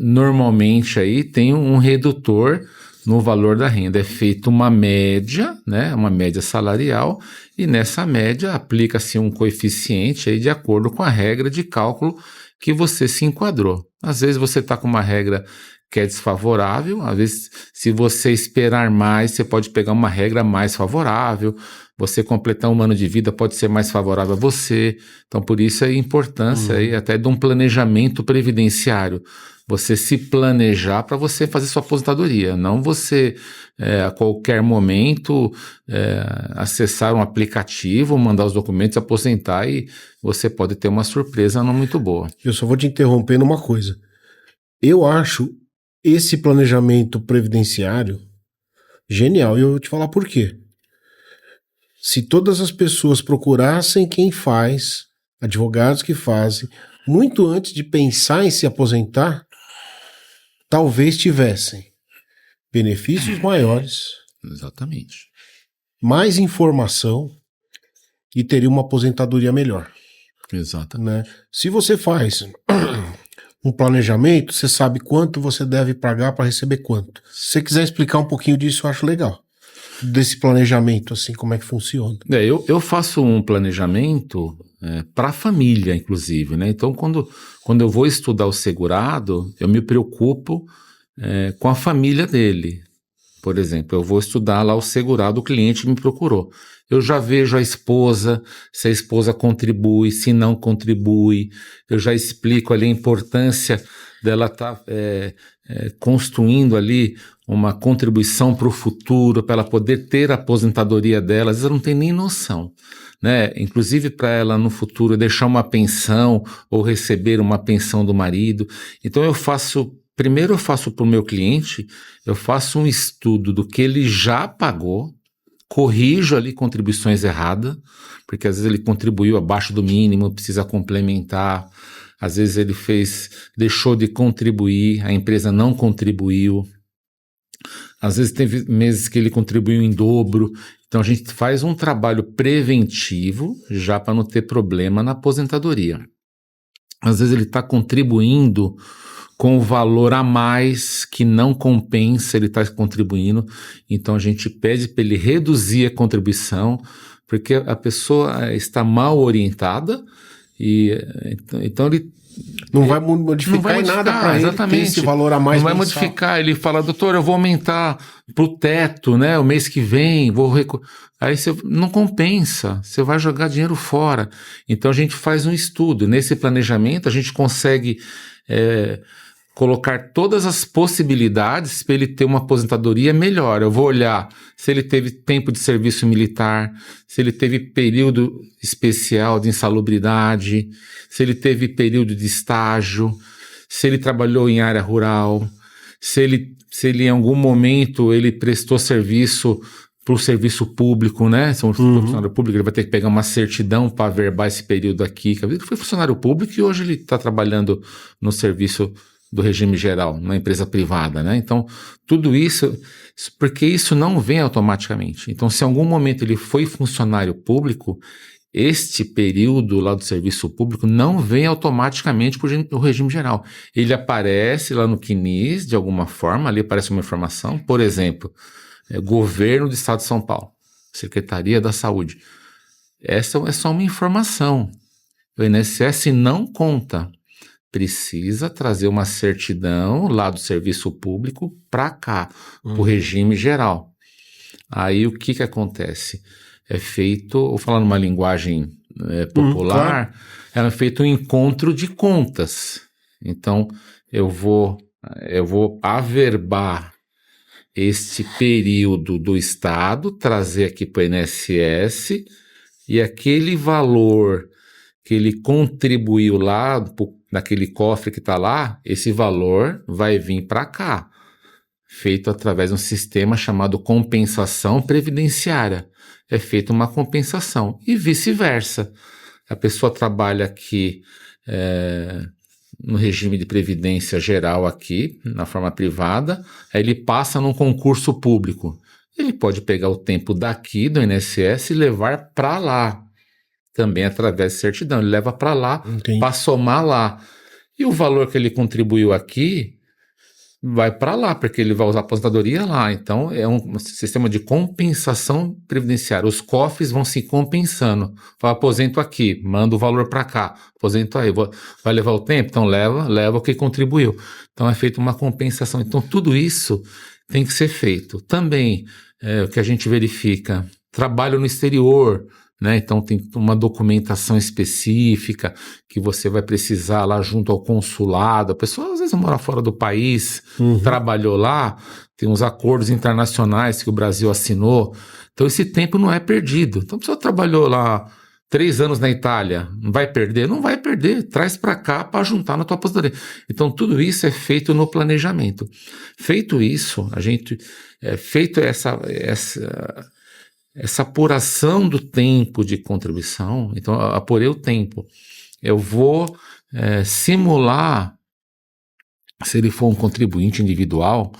normalmente aí tem um redutor no valor da renda. É feita uma média, né, uma média salarial, e nessa média aplica-se um coeficiente aí de acordo com a regra de cálculo que você se enquadrou. Às vezes você está com uma regra que é desfavorável, às vezes se você esperar mais, você pode pegar uma regra mais favorável, você completar um ano de vida pode ser mais favorável a você. Então por isso a importância aí até de um planejamento previdenciário. Você se planejar para você fazer sua aposentadoria, não você a qualquer momento acessar um aplicativo, mandar os documentos, aposentar, e você pode ter uma surpresa não muito boa. Eu só vou te interromper numa coisa. Eu acho esse planejamento previdenciário genial, e eu vou te falar por quê. Se todas as pessoas procurassem quem faz, advogados que fazem, muito antes de pensar em se aposentar, talvez tivessem benefícios maiores, Exatamente, mais informação e teria uma aposentadoria melhor. exatamente. Né? Se você faz um planejamento, você sabe quanto você deve pagar para receber quanto. Se você quiser explicar um pouquinho disso, eu acho legal. Desse planejamento, assim, como é que funciona. Eu faço um planejamento para a família, inclusive, né? Então, quando eu vou estudar o segurado, eu me preocupo com a família dele. Por exemplo, eu vou estudar lá o segurado, o cliente me procurou. Eu já vejo a esposa, se a esposa contribui, se não contribui. Eu já explico ali a importância dela estar construindo ali uma contribuição para o futuro, para ela poder ter a aposentadoria dela. Às vezes ela não tem nem noção, né? Inclusive para ela no futuro deixar uma pensão ou receber uma pensão do marido. Então primeiro eu faço para o meu cliente, eu faço um estudo do que ele já pagou, corrijo ali contribuições erradas, porque às vezes ele contribuiu abaixo do mínimo, precisa complementar. Às vezes ele deixou de contribuir, a empresa não contribuiu. Às vezes teve meses que ele contribuiu em dobro. Então a gente faz um trabalho preventivo já para não ter problema na aposentadoria. Às vezes ele está contribuindo com o valor a mais que não compensa ele estar contribuindo. Então a gente pede para ele reduzir a contribuição, porque a pessoa está mal orientada, e então ele não vai modificar em nada para ele ter esse valor a mais. Não vai modificar. Ele fala, doutor, eu vou aumentar para o teto, né? O mês que vem, Aí você não compensa, você vai jogar dinheiro fora. Então a gente faz um estudo. Nesse planejamento a gente consegue colocar todas as possibilidades para ele ter uma aposentadoria melhor. Eu vou olhar se ele teve tempo de serviço militar, se ele teve período especial de insalubridade, se ele teve período de estágio, se ele trabalhou em área rural, se ele em algum momento ele prestou serviço para o serviço público, né? Se é um funcionário público, ele vai ter que pegar uma certidão para averbar esse período aqui. Ele foi funcionário público e hoje ele está trabalhando no serviço do regime geral, na empresa privada, né? Então, tudo isso, porque isso não vem automaticamente. Então, se em algum momento ele foi funcionário público, este período lá do serviço público não vem automaticamente para o regime geral. Ele aparece lá no CNIS, de alguma forma, ali aparece uma informação, por exemplo, Governo do Estado de São Paulo, Secretaria da Saúde. Essa é só uma informação. O INSS não conta. Precisa trazer uma certidão lá do serviço público para cá, para o regime geral. Aí o que acontece? É feito, vou falar numa linguagem popular, claro. É feito um encontro de contas. Então, eu vou averbar este período do Estado, trazer aqui para o INSS, e aquele valor que ele contribuiu lá, naquele cofre que está lá, esse valor vai vir para cá, feito através de um sistema chamado compensação previdenciária. É feita uma compensação e vice-versa. A pessoa trabalha aqui no regime de previdência geral aqui, na forma privada, aí ele passa num concurso público. Ele pode pegar o tempo daqui do INSS e levar para lá, também através de certidão. Ele leva para lá, para somar lá. E o valor que ele contribuiu aqui vai para lá, porque ele vai usar a aposentadoria lá. Então, é um sistema de compensação previdenciária. Os cofres vão se compensando. Fala, aposento aqui, manda o valor para cá. Aposento aí. Vai levar o tempo? Então, leva o que contribuiu. Então, é feita uma compensação. Então, tudo isso tem que ser feito. Também, o que a gente verifica, trabalho no exterior, né? Então tem uma documentação específica que você vai precisar lá junto ao consulado. A pessoa às vezes mora fora do país, trabalhou lá, tem uns acordos internacionais que o Brasil assinou. Então esse tempo não é perdido. Então a pessoa trabalhou lá 3 anos na Itália, não vai perder? Não vai perder, traz para cá para juntar na tua aposentadoria. Então tudo isso é feito no planejamento. Feito isso, a gente feito essa apuração do tempo de contribuição. Então, apurei o tempo. Eu vou simular, se ele for um contribuinte individual,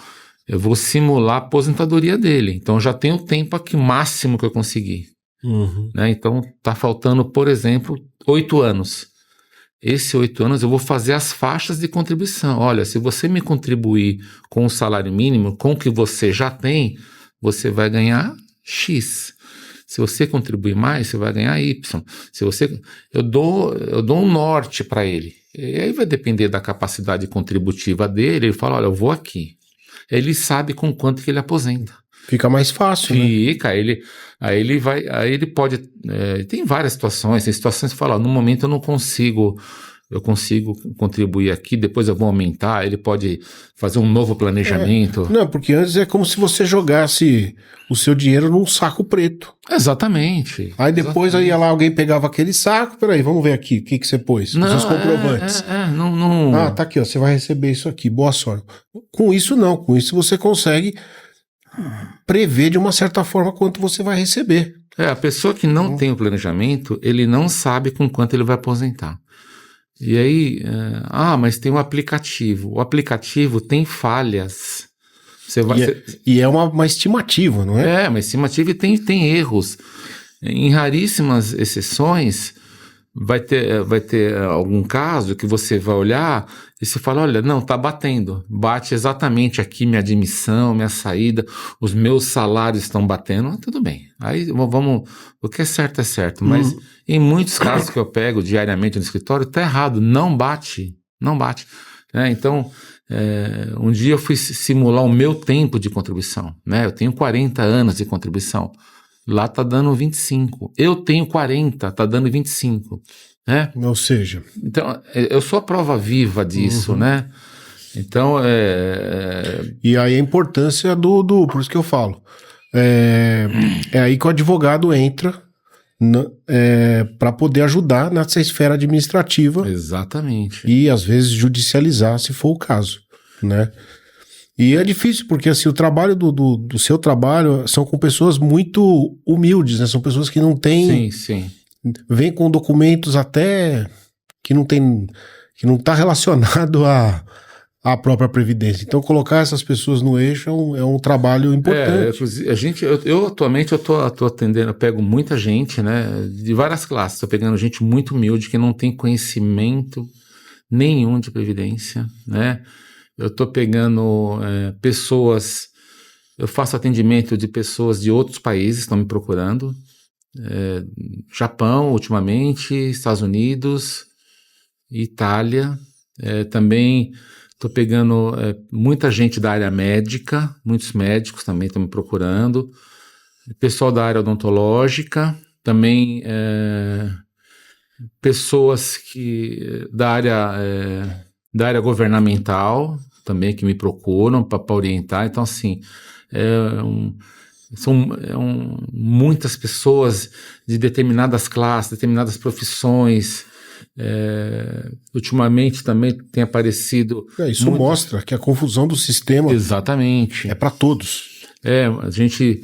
eu vou simular a aposentadoria dele. Então, eu já tenho o tempo aqui máximo que eu consegui. Né? Então, está faltando, por exemplo, 8 anos. Esses 8 anos eu vou fazer as faixas de contribuição. Olha, se você me contribuir com o salário mínimo, com o que você já tem, você vai ganhar X. Se você contribuir mais, você vai ganhar Y. Eu dou um norte para ele. E aí vai depender da capacidade contributiva dele. Ele fala, olha, eu vou aqui. Ele sabe com quanto que ele aposenta. Fica mais fácil, Fica, né? Aí ele pode... tem várias situações. Tem situações que falam, no momento eu não consigo... Eu consigo contribuir aqui, depois eu vou aumentar, ele pode fazer um novo planejamento. Não, porque antes é como se você jogasse o seu dinheiro num saco preto. Exatamente. Aí depois ia lá, alguém pegava aquele saco, peraí, vamos ver aqui, o que você pôs? Os seus comprovantes. Não... Ah, tá aqui, ó, você vai receber isso aqui, boa sorte. Com isso não, com isso você consegue prever de uma certa forma quanto você vai receber. A pessoa que não tem o planejamento, ele não sabe com quanto ele vai aposentar. E aí, mas tem um aplicativo. O aplicativo tem falhas. E é uma estimativa, não é? Uma estimativa e tem erros. Em raríssimas exceções, vai ter algum caso que você vai olhar e você fala, olha, não, tá batendo. Bate exatamente aqui minha admissão, minha saída, os meus salários estão batendo. Tudo bem. Aí vamos... O que é certo é certo. Mas em muitos casos que eu pego diariamente no escritório, tá errado. Não bate. Então, um dia eu fui simular o meu tempo de contribuição. Né? Eu tenho 40 anos de contribuição. Lá tá dando 25. Eu tenho 40, tá dando 25, né? Ou seja, Então, eu sou a prova viva disso, né? Então, e aí a importância por isso que eu falo, é aí que o advogado entra para poder ajudar nessa esfera administrativa exatamente. e às vezes judicializar, se for o caso, né? E é difícil, porque assim, o trabalho do seu trabalho são com pessoas muito humildes, né? São pessoas que não têm... Sim, sim. Vêm com documentos até que não tem... que não está relacionado à própria Previdência. Então, colocar essas pessoas no eixo é um trabalho importante. Inclusive, eu atualmente eu tô atendendo, eu pego muita gente, né? De várias classes. Tô pegando gente muito humilde que não tem conhecimento nenhum de Previdência, né? Eu estou pegando pessoas, eu faço atendimento de pessoas de outros países que estão me procurando, Japão ultimamente, Estados Unidos, Itália, também estou pegando muita gente da área médica, muitos médicos também estão me procurando, pessoal da área odontológica, também pessoas da área governamental, também que me procuram para orientar. Então, assim, são muitas pessoas de determinadas classes, determinadas profissões. Ultimamente também tem aparecido... Isso mostra que a confusão do sistema Exatamente. É para todos. A gente...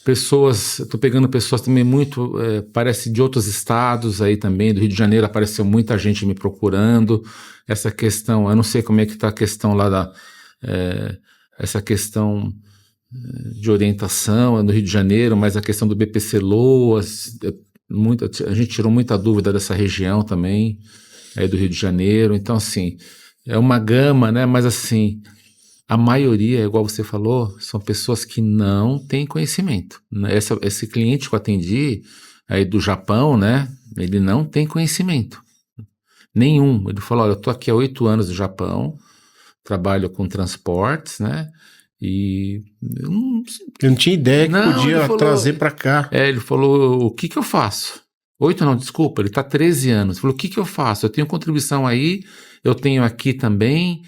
estou pegando pessoas também muito, parece de outros estados aí também, do Rio de Janeiro apareceu muita gente me procurando, essa questão, eu não sei como é que está a questão lá essa questão de orientação no Rio de Janeiro, mas a questão do BPC Loas, a gente tirou muita dúvida dessa região também, aí do Rio de Janeiro, então assim, é uma gama, né, mas assim... A maioria, igual você falou, são pessoas que não têm conhecimento. Esse cliente que eu atendi aí do Japão, né? Ele não tem conhecimento nenhum. Ele falou, olha, eu estou aqui há 8 anos no Japão, trabalho com transportes, né? E eu não tinha ideia que podia trazer para cá. Ele falou, o que eu faço? 8 não, desculpa, ele está 13 anos. Ele falou, o que eu faço? Eu tenho contribuição aí, eu tenho aqui também...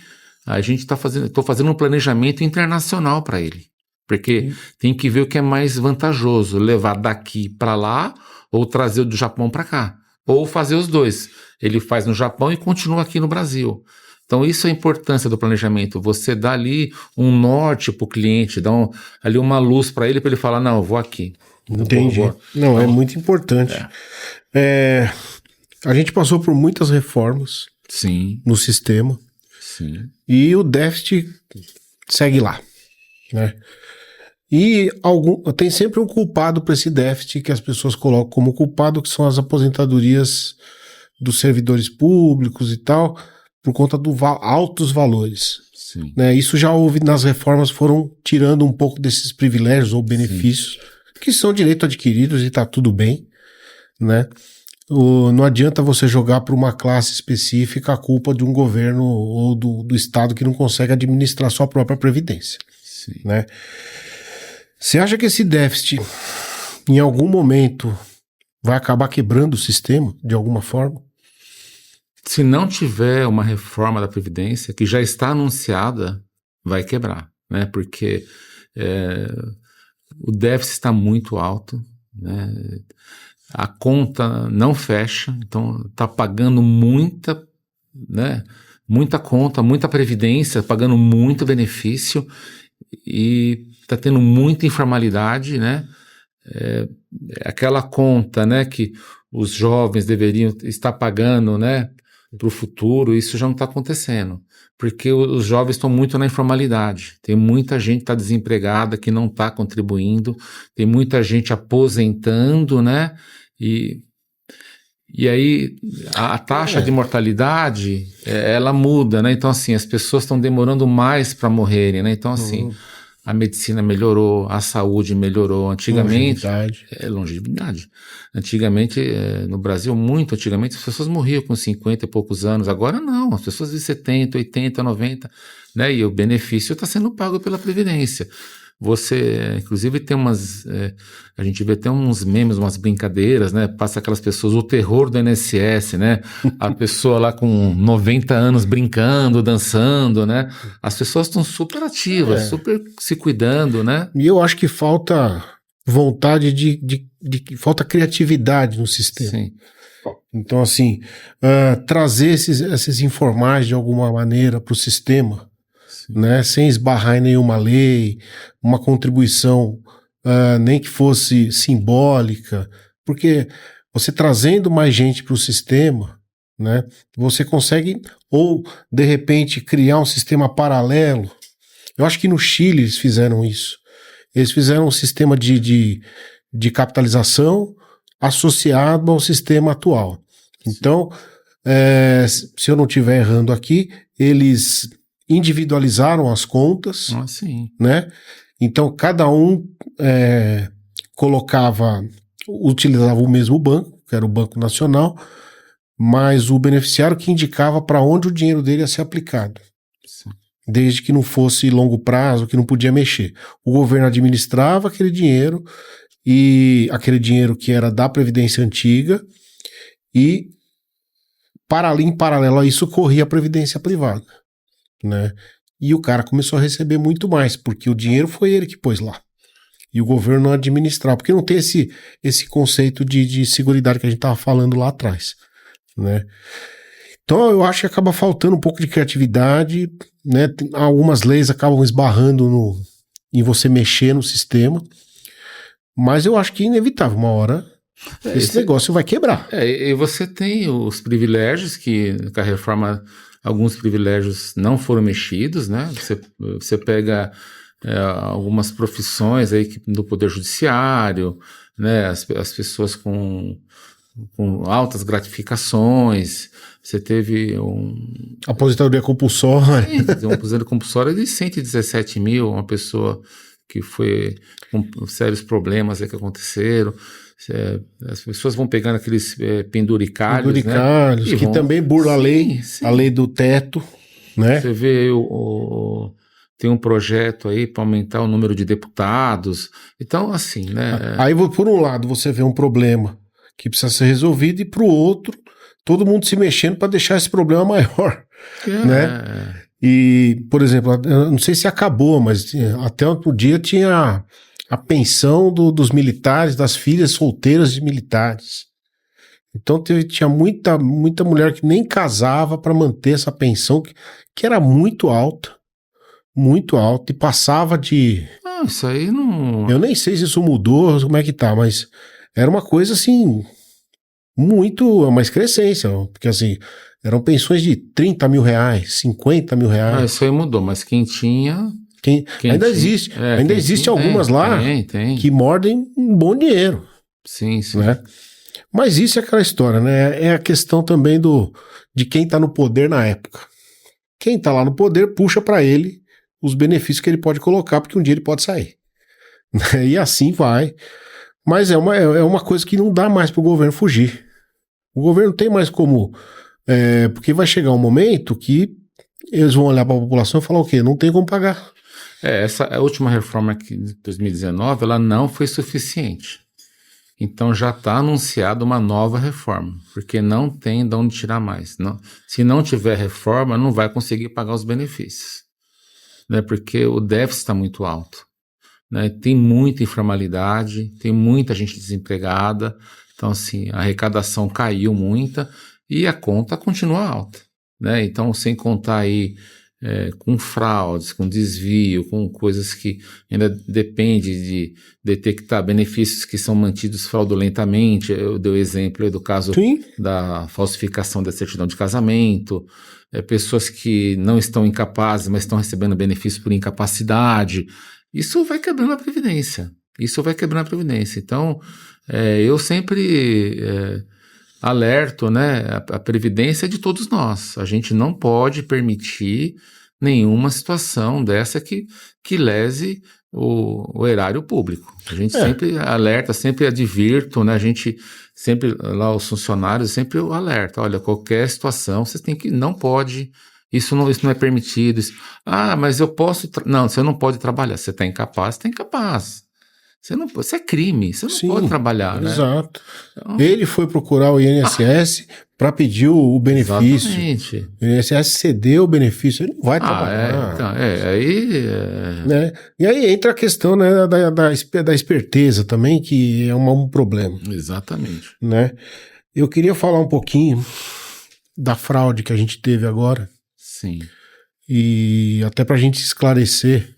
A gente estou fazendo um planejamento internacional para ele, porque tem que ver o que é mais vantajoso, levar daqui para lá ou trazer do Japão para cá, ou fazer os dois. Ele faz no Japão e continua aqui no Brasil. Então isso é a importância do planejamento, você dá ali um norte para o cliente, dá ali uma luz para ele falar, não, eu vou aqui. Entendi. Não, é muito importante. A gente passou por muitas reformas no sistema. Sim. E o déficit segue lá, né? E tem sempre um culpado para esse déficit que as pessoas colocam como culpado, que são as aposentadorias dos servidores públicos e tal, por conta dos altos valores. Sim. Né? Isso já houve nas reformas, foram tirando um pouco desses privilégios ou benefícios, que são direito adquiridos e está tudo bem, né? Não adianta você jogar para uma classe específica a culpa de um governo ou do Estado que não consegue administrar sua própria previdência. Sim. Né? Você acha que esse déficit, em algum momento, vai acabar quebrando o sistema, de alguma forma? Se não tiver uma reforma da Previdência, que já está anunciada, vai quebrar, né? Porque o déficit está muito alto, né? A conta não fecha, então está pagando muita, né, muita conta, muita previdência, pagando muito benefício e está tendo muita informalidade, né? Aquela conta, né, que os jovens deveriam estar pagando, né, para o futuro, isso já não está acontecendo, porque os jovens estão muito na informalidade. Tem muita gente que está desempregada, que não está contribuindo, tem muita gente aposentando, né? E aí a taxa de mortalidade, ela muda, né? Então, assim, as pessoas estão demorando mais para morrerem, né? Então, assim, a medicina melhorou, a saúde melhorou. Antigamente... Longevidade. Antigamente, no Brasil, muito antigamente, as pessoas morriam com 50 e poucos anos. Agora não, as pessoas de 70, 80, 90, né? E o benefício está sendo pago pela Previdência. você, inclusive tem a gente vê até uns memes, umas brincadeiras, né? Passa aquelas pessoas, o terror do INSS, né? A pessoa lá com 90 anos brincando, dançando, né? As pessoas estão super ativas, super se cuidando, né? E eu acho que falta vontade falta criatividade no sistema. Sim. Então, assim, trazer esses informais de alguma maneira para o sistema, né, sem esbarrar em nenhuma lei, uma contribuição, nem que fosse simbólica, porque você trazendo mais gente para o sistema, né, você consegue, ou de repente, criar um sistema paralelo. Eu acho que no Chile eles fizeram isso. Eles fizeram um sistema de capitalização associado ao sistema atual. Então, se eu não estiver errando aqui, eles individualizaram as contas, Sim. né? Então, cada um utilizava o mesmo banco, que era o Banco Nacional, mas o beneficiário que indicava para onde o dinheiro dele ia ser aplicado. Sim. Desde que não fosse longo prazo, que não podia mexer. O governo administrava aquele dinheiro, e aquele dinheiro que era da Previdência Antiga, e em paralelo a isso corria a Previdência Privada, né? E o cara começou a receber muito mais, porque o dinheiro foi ele que pôs lá. E o governo não administrava, porque não tem esse conceito de seguridade que a gente estava falando lá atrás, né? Então eu acho que acaba faltando um pouco de criatividade, né? Algumas leis acabam esbarrando em você mexer no sistema, mas eu acho que é inevitável, uma hora esse negócio vai quebrar. E você tem os privilégios que a reforma, alguns privilégios não foram mexidos, né? Você pega algumas profissões aí do Poder Judiciário, né? As pessoas com altas gratificações. Você teve aposentadoria compulsória. Sim, uma aposentadoria compulsória de 117 mil, uma pessoa que foi com sérios problemas aí que aconteceram. As pessoas vão pegando aqueles penduricalhos, né? Que também burla a lei, sim. A lei do teto, né? Você vê tem um projeto aí para aumentar o número de deputados. Então, assim, né? Aí, por um lado, você vê um problema que precisa ser resolvido, e para o outro, todo mundo se mexendo para deixar esse problema maior, né? E, por exemplo, eu não sei se acabou, mas até outro dia tinha a pensão dos militares, das filhas solteiras de militares. Então tinha muita mulher que nem casava para manter essa pensão, que era muito alta, e passava de... isso aí não... Eu nem sei se isso mudou, como é que tá, mas era uma coisa assim, uma excrescência, porque assim... Eram pensões de 30 mil reais, 50 mil reais. Isso aí mudou, mas quem tinha... ainda existe. Ainda existe algumas lá que mordem um bom dinheiro. Sim. Né? Mas isso é aquela história, né? É a questão também de quem está no poder na época. Quem está lá no poder puxa para ele os benefícios que ele pode colocar, porque um dia ele pode sair. E assim vai. Mas é uma coisa que não dá mais para o governo fugir. O governo não tem mais como... porque vai chegar um momento que eles vão olhar para a população e falar o quê? Não tem como pagar. Essa última reforma aqui de 2019, ela não foi suficiente. Então já está anunciada uma nova reforma, porque não tem de onde tirar mais. Se não tiver reforma, não vai conseguir pagar os benefícios, né? Porque o déficit está muito alto, né? Tem muita informalidade, tem muita gente desempregada, então assim, a arrecadação caiu muita, e a conta continua alta, né? Então, sem contar aí com fraudes, com desvio, com coisas que ainda depende de detectar benefícios que são mantidos fraudulentamente. Eu dei o exemplo aí do caso da falsificação da certidão de casamento, pessoas que não estão incapazes, mas estão recebendo benefício por incapacidade. Isso vai quebrando a Previdência. Então, eu sempre... alerto, né? A Previdência é de todos nós. A gente não pode permitir nenhuma situação dessa que lese o erário público. A gente sempre alerta, sempre advirto, né? A gente sempre, lá os funcionários, sempre alerta. Olha, qualquer situação, você não pode Isso não é permitido. Mas eu posso... Não, você não pode trabalhar. Você está incapaz, você está incapaz. Isso é crime, você não pode trabalhar, né? Exato. Então, Ele foi procurar o INSS para pedir o benefício. exatamente. O INSS cedeu o benefício, ele não vai trabalhar. Né? E aí entra a questão, né, da esperteza também, que é um problema. Exatamente. Né? Eu queria falar um pouquinho da fraude que a gente teve agora. Sim. E até para a gente esclarecer,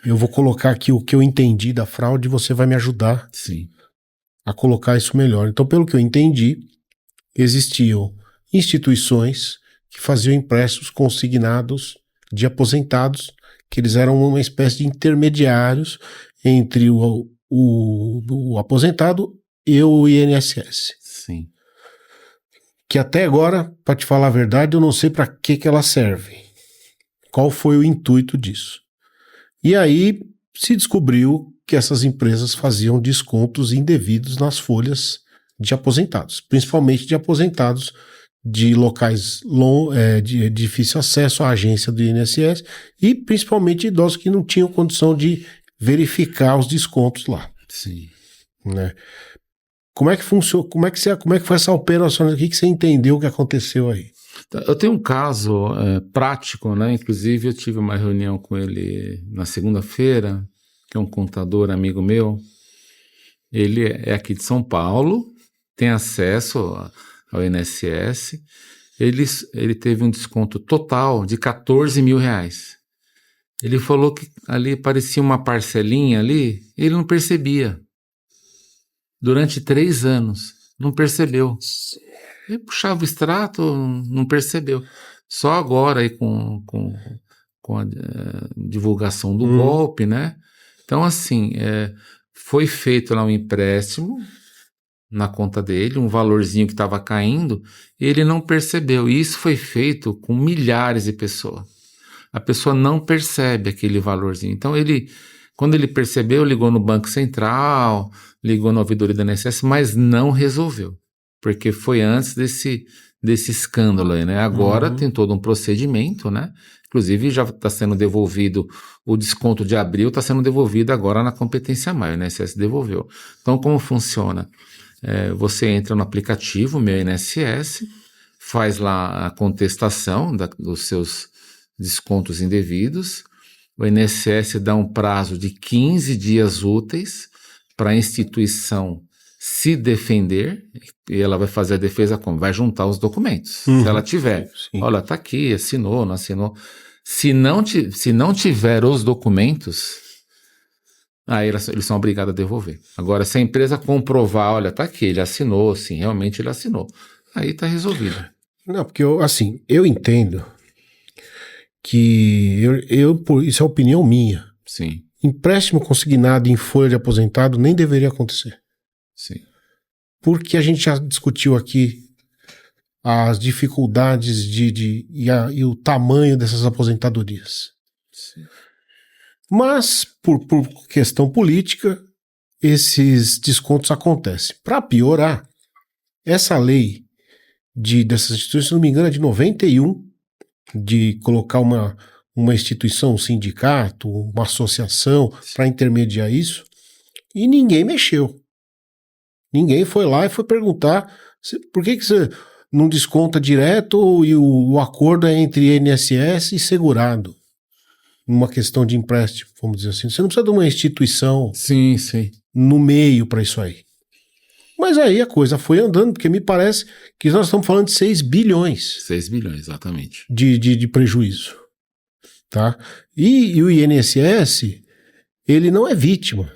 eu vou colocar aqui o que eu entendi da fraude e você vai me ajudar Sim. a colocar isso melhor. Então, pelo que eu entendi, existiam instituições que faziam empréstimos consignados de aposentados, que eles eram uma espécie de intermediários entre o aposentado e o INSS. Sim. Que até agora, para te falar a verdade, eu não sei para que ela serve. Qual foi o intuito disso? E aí se descobriu que essas empresas faziam descontos indevidos nas folhas de aposentados, principalmente de aposentados de locais de difícil acesso à agência do INSS e principalmente idosos que não tinham condição de verificar os descontos lá. Sim. Né? Como é que funciona? Como é que foi essa operação? O que você entendeu que aconteceu aí? Eu tenho um caso prático, né? Inclusive eu tive uma reunião com ele na segunda-feira, que é um contador amigo meu. Ele é aqui de São Paulo, tem acesso ao INSS. Ele teve um desconto total de R$14 mil. Ele falou que ali parecia uma parcelinha ali, ele não percebia. Durante 3 anos, não percebeu. Ele puxava o extrato, não percebeu. Só agora aí com a divulgação do golpe, né? Então, assim, foi feito lá um empréstimo na conta dele, um valorzinho que estava caindo, e ele não percebeu. E isso foi feito com milhares de pessoas. A pessoa não percebe aquele valorzinho. Então, quando ele percebeu, ligou no Banco Central, ligou na ouvidoria da INSS, mas não resolveu. Porque foi antes desse escândalo aí, né? Agora tem todo um procedimento, né? Inclusive já está sendo devolvido, o desconto de abril está sendo devolvido agora na competência maio, né? O INSS devolveu. Então, como funciona? Você entra no aplicativo Meu INSS, faz lá a contestação dos seus descontos indevidos, o INSS dá um prazo de 15 dias úteis para a instituição se defender, e ela vai fazer a defesa como? Vai juntar os documentos. Se ela tiver, olha, está aqui, assinou, não assinou. Se não tiver os documentos, aí eles são obrigados a devolver. Agora, se a empresa comprovar, olha, está aqui, ele assinou, sim, realmente ele assinou, aí está resolvido. Não, porque eu entendo que isso é opinião minha. Sim. Empréstimo consignado em folha de aposentado nem deveria acontecer. Sim. Porque a gente já discutiu aqui as dificuldades e o tamanho dessas aposentadorias. Sim. Mas, por questão política, esses descontos acontecem. Para piorar, essa lei dessas instituições, se não me engano, é de 91, de colocar uma instituição, um sindicato, uma associação para intermediar isso, e ninguém mexeu. Ninguém foi lá e foi perguntar por que você não desconta direto e o acordo é entre INSS e segurado. Numa questão de empréstimo, vamos dizer assim. Você não precisa de uma instituição no meio para isso aí. Mas aí a coisa foi andando, porque me parece que nós estamos falando de 6 bilhões. 6 bilhões, exatamente. De prejuízo. Tá? E o INSS, ele não é vítima.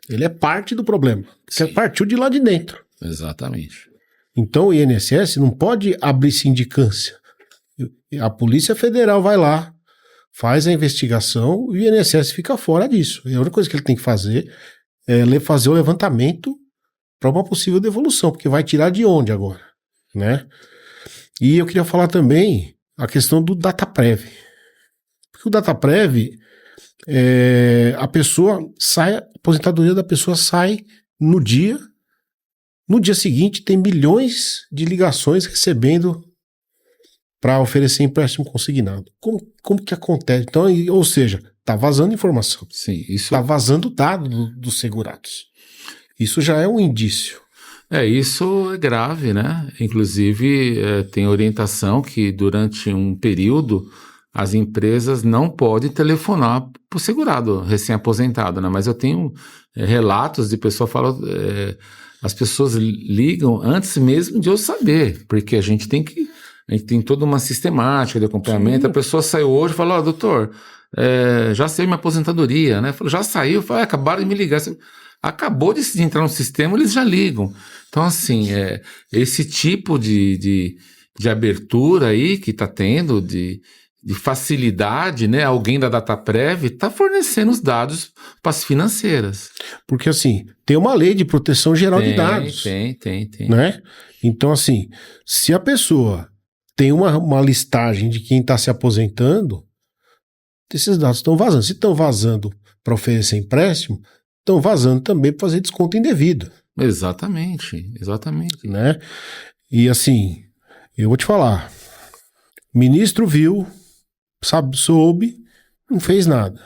Ele é parte do problema. Porque partiu de lá de dentro. Exatamente. Então o INSS não pode abrir sindicância. A Polícia Federal vai lá, faz a investigação e o INSS fica fora disso. E a única coisa que ele tem que fazer é fazer o levantamento para uma possível devolução, porque vai tirar de onde agora? Né? E eu queria falar também a questão do DataPrev. Porque o DataPrev, a aposentadoria da pessoa sai no dia seguinte tem milhões de ligações recebendo para oferecer empréstimo consignado. Como que acontece? Então, ou seja, está vazando informação. Sim, isso Está vazando dado dos segurados. Isso já é um indício. Isso é grave, né? Inclusive, tem orientação que durante um período as empresas não podem telefonar para o segurado recém-aposentado, né? Mas eu tenho relatos de pessoas falando, as pessoas ligam antes mesmo de eu saber, porque a gente tem toda uma sistemática de acompanhamento. Sim. A pessoa saiu hoje e falou, doutor, já saiu minha aposentadoria, né? Falou, já saiu? Falei, acabaram de me ligar. Acabou de entrar no sistema, eles já ligam. Então, assim, esse tipo de abertura aí que está tendo, de facilidade, né? Alguém da Dataprev está fornecendo os dados para as financeiras. Porque, assim, tem uma lei de proteção geral de dados. Tem. Né? Então, assim, se a pessoa tem uma listagem de quem está se aposentando, esses dados estão vazando. Se estão vazando para oferecer empréstimo, estão vazando também para fazer desconto indevido. Exatamente. Né? E assim, eu vou te falar, o ministro viu, soube, não fez nada.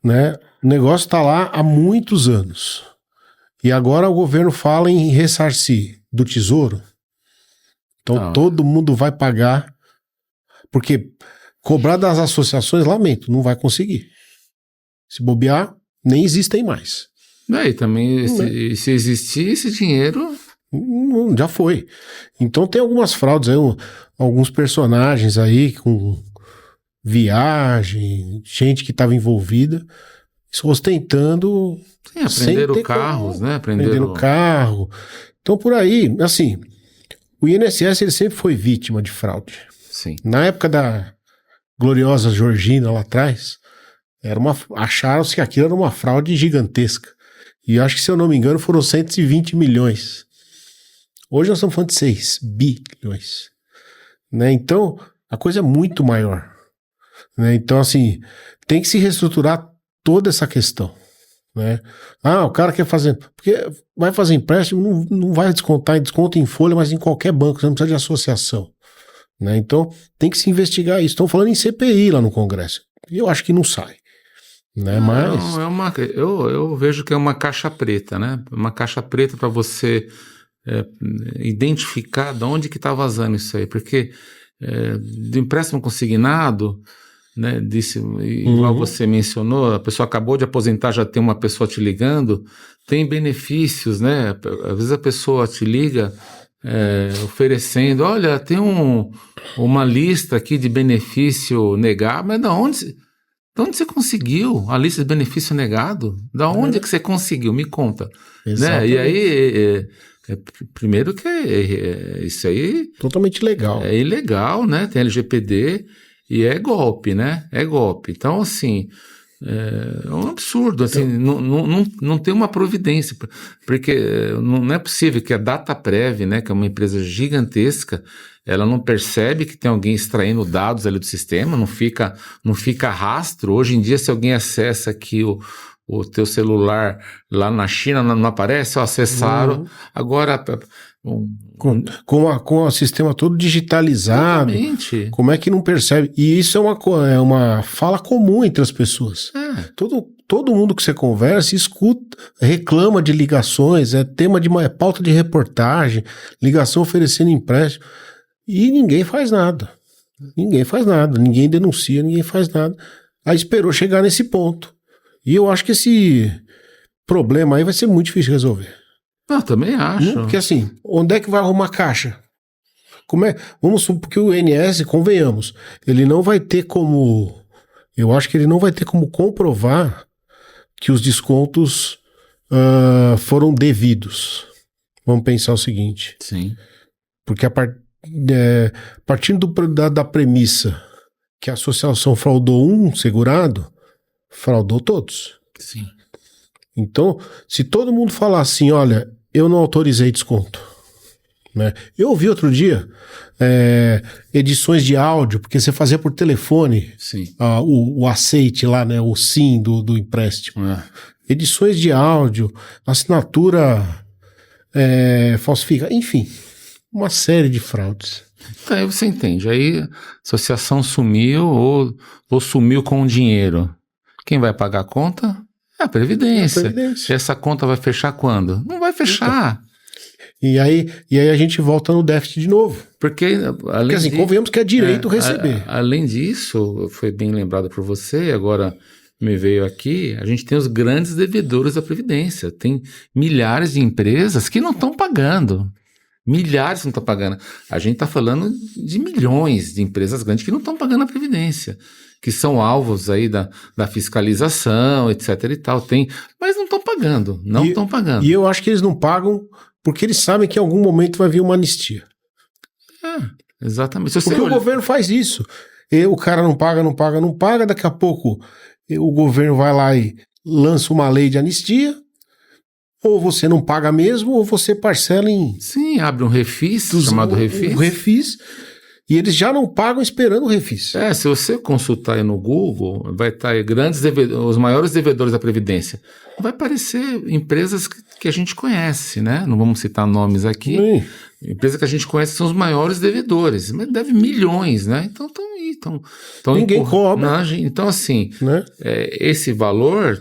Né? O negócio está lá há muitos anos. E agora o governo fala em ressarcir do Tesouro. Então todo mundo vai pagar, porque cobrar das associações, lamento, não vai conseguir. Se bobear, nem existem mais. E também, se existir esse dinheiro... Já foi. Então tem algumas fraudes aí, alguns personagens aí com viagem, gente que estava envolvida, ostentando... Sim, aprenderam carros, né? Aprenderam carro. Então por aí, assim, o INSS ele sempre foi vítima de fraude. Sim. Na época da gloriosa Georgina lá atrás, acharam-se que aquilo era uma fraude gigantesca. E eu acho que, se eu não me engano, foram 120 milhões. Hoje nós estamos falando de 6 bilhões. Né? Então, a coisa é muito maior. Né? Então, assim, tem que se reestruturar toda essa questão. Né? O cara quer fazer... Porque vai fazer empréstimo, não vai descontar, desconta em folha, mas em qualquer banco, você não precisa de associação. Né? Então, tem que se investigar isso. Estão falando em CPI lá no Congresso. E eu acho que não sai. Né? Mas... eu vejo que é uma caixa preta, né? Uma caixa preta para você identificar de onde que está vazando isso aí, porque do empréstimo consignado, né, igual você mencionou, a pessoa acabou de aposentar, já tem uma pessoa te ligando, tem benefícios, né? Às vezes a pessoa te liga oferecendo, olha, tem uma lista aqui de benefício negado, mas de onde você conseguiu a lista de benefício negado? Da onde é que você conseguiu? Me conta. Né? E aí, primeiro que isso aí... Totalmente legal. É ilegal, né? Tem LGPD e é golpe, né? É golpe. Então, assim, é um absurdo. Assim, não tem uma providência. Porque não é possível que a Dataprev, né, que é uma empresa gigantesca, ela não percebe que tem alguém extraindo dados ali do sistema, não fica rastro. Hoje em dia, se alguém acessa aqui o teu celular lá na China, não aparece, acessaram. Agora... Com o sistema todo digitalizado, exatamente. Como é que não percebe? E isso é uma fala comum entre as pessoas. Todo mundo que você conversa, escuta, reclama de ligações, tema de pauta de reportagem, ligação oferecendo empréstimo. E ninguém faz nada. Ninguém denuncia, ninguém faz nada. Aí esperou chegar nesse ponto. E eu acho que esse problema aí vai ser muito difícil de resolver. Eu também acho. Porque assim, onde é que vai arrumar caixa? Vamos supor, porque o INSS, convenhamos, ele não vai ter como... Eu acho que ele não vai ter como comprovar que os descontos foram devidos. Vamos pensar o seguinte. Sim. Porque partindo da premissa que a associação fraudou um segurado, fraudou todos. Sim. Então, se todo mundo falar assim, olha, eu não autorizei desconto. Né? Eu ouvi outro dia edições de áudio, porque você fazia por telefone. Sim. O aceite lá, né, o SIM do empréstimo. Edições de áudio, assinatura falsificada, enfim. uma série de fraudes. Então, aí você entende. Aí a associação sumiu ou sumiu com o dinheiro. Quem vai pagar a conta? É a Previdência. Previdência. Essa conta vai fechar quando? Não vai fechar. E aí a gente volta no déficit de novo. Porque, Porque assim, convenhamos que é direito receber. Além disso, foi bem lembrado por você, agora me veio aqui, a gente tem os grandes devedores da Previdência. Tem milhares de empresas que não estão pagando. Milhares não estão pagando. A gente está falando de milhões de empresas grandes que não estão pagando a Previdência, que são alvos aí da fiscalização, etc. e tal. Mas não estão pagando, não estão pagando. E eu acho que eles não pagam porque eles sabem que em algum momento vai vir uma anistia. Exatamente. Porque o governo faz isso. E o cara não paga, daqui a pouco o governo vai lá e lança uma lei de anistia, ou você não paga mesmo, ou você parcela em... Sim, abre um refis, chamado refis. Um refis, e eles já não pagam esperando o refis. Se você consultar aí no Google, vai estar aí os maiores devedores da Previdência. Vai aparecer empresas que a gente conhece, né? Não vamos citar nomes aqui. Sim. Empresas que a gente conhece são os maiores devedores, mas deve milhões, né? Então estão aí, ninguém cobra. Então, assim, né? Esses valores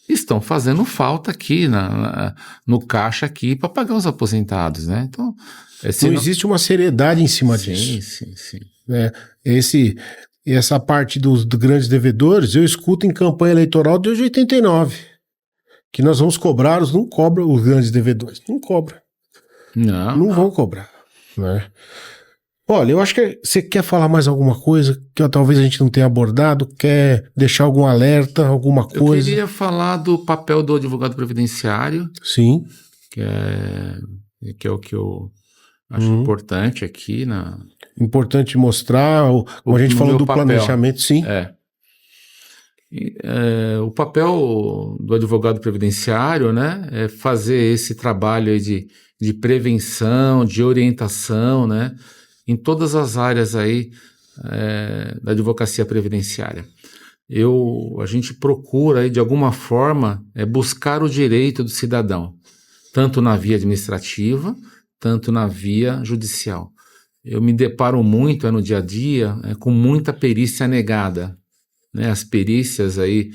estão fazendo falta aqui no caixa aqui para pagar os aposentados, né? Então, não existe uma seriedade em cima disso. Sim. Essa parte dos grandes devedores, eu escuto em campanha eleitoral desde 89, que nós vamos cobrar, não cobra os grandes devedores. Não cobra. Não vão cobrar. Né? Olha, eu acho que você quer falar mais alguma coisa que talvez a gente não tenha abordado, quer deixar algum alerta, alguma coisa? Eu queria falar do papel do advogado previdenciário. Sim. Que é o que eu acho importante aqui. Importante mostrar, como a gente falou do papel. Planejamento, sim. O papel do advogado previdenciário, né, é fazer esse trabalho aí de prevenção, de orientação, né, em todas as áreas aí da advocacia previdenciária. A gente procura aí, de alguma forma, buscar o direito do cidadão, tanto na via administrativa, tanto na via judicial. Eu me deparo muito no dia a dia com muita perícia negada, né? As perícias aí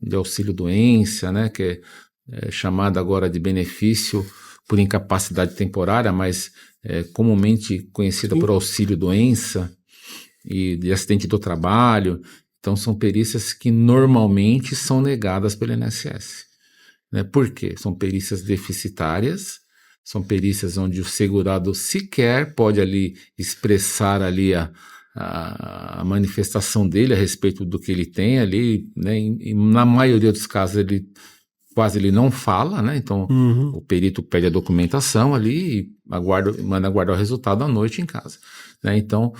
de auxílio-doença, né? Que é chamada agora de benefício por incapacidade temporária, mas comumente conhecida por auxílio-doença e de acidente do trabalho. Então, são perícias que normalmente são negadas pelo INSS. Né? Por quê? São perícias deficitárias, são perícias onde o segurado sequer pode ali expressar ali a manifestação dele a respeito do que ele tem ali, né? E na maioria dos casos ele não fala, né? Então o perito pede a documentação ali e manda aguardar o resultado à noite em casa, né? Então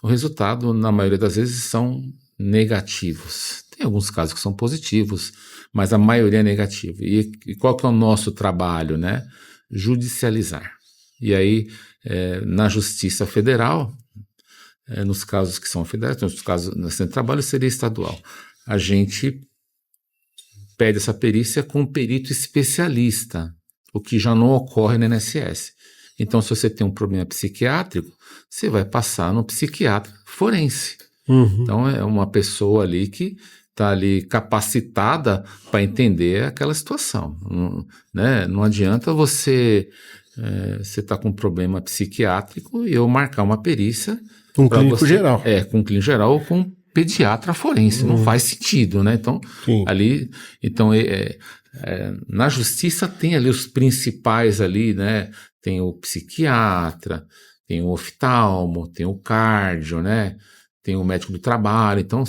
o resultado na maioria das vezes são negativos. Tem alguns casos que são positivos, mas a maioria é negativa. E qual que é o nosso trabalho, né? Judicializar. E aí, na Justiça Federal, nos casos que são federais, nos casos no Centro de Trabalho seria estadual, a gente pede essa perícia com um perito especialista, o que já não ocorre no INSS. Então, se você tem um problema psiquiátrico, você vai passar no psiquiatra forense. Então, é uma pessoa ali que está ali capacitada para entender aquela situação. Né? Não adianta você tá com um problema psiquiátrico e eu marcar uma perícia com um clínico geral. Com um clínico geral ou com um pediatra forense. Não faz sentido, né? Então, na justiça tem ali os principais ali, né? Tem o psiquiatra, tem o oftalmo, tem o cardio, né? Tem o médico do trabalho. Então,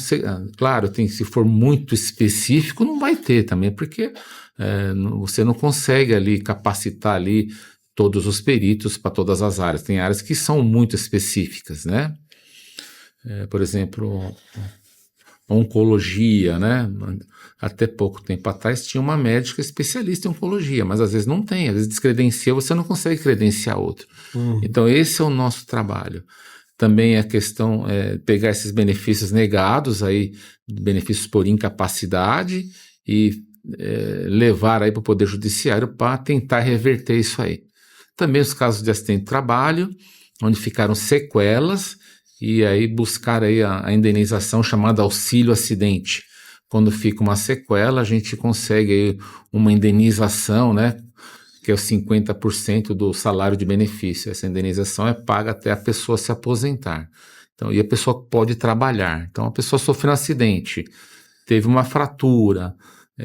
claro, se for muito específico, não vai ter também, porque você não consegue ali capacitar ali todos os peritos para todas as áreas. Tem áreas que são muito específicas, né? Por exemplo, oncologia, né? Até pouco tempo atrás tinha uma médica especialista em oncologia, mas às vezes não tem, às vezes descredencia, você não consegue credenciar outro. Então esse é o nosso trabalho. Também a questão pegar esses benefícios negados aí, benefícios por incapacidade, e levar aí para o Poder Judiciário para tentar reverter isso aí. Também os casos de acidente de trabalho, onde ficaram sequelas, e aí buscar aí a indenização chamada auxílio acidente. Quando fica uma sequela, a gente consegue aí uma indenização, né, que é os 50% do salário de benefício. Essa indenização é paga até a pessoa se aposentar. Então, e a pessoa pode trabalhar. Então, a pessoa sofreu um acidente, teve uma fratura,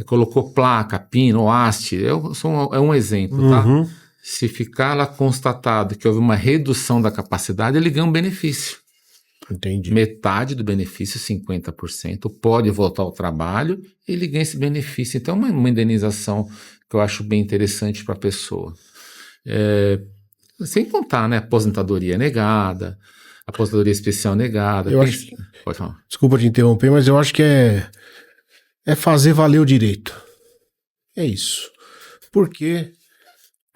colocou placa, pino, haste, é um exemplo, tá? Uhum. Se ficar lá constatado que houve uma redução da capacidade, ele ganha um benefício. Entendi. Metade do benefício, 50%, pode voltar ao trabalho e ele ganha esse benefício. Então, uma indenização que eu acho bem interessante para a pessoa. Sem contar, né? Aposentadoria negada, aposentadoria especial negada. Pode falar. Desculpa te interromper, mas eu acho que é fazer valer o direito. É isso. Porque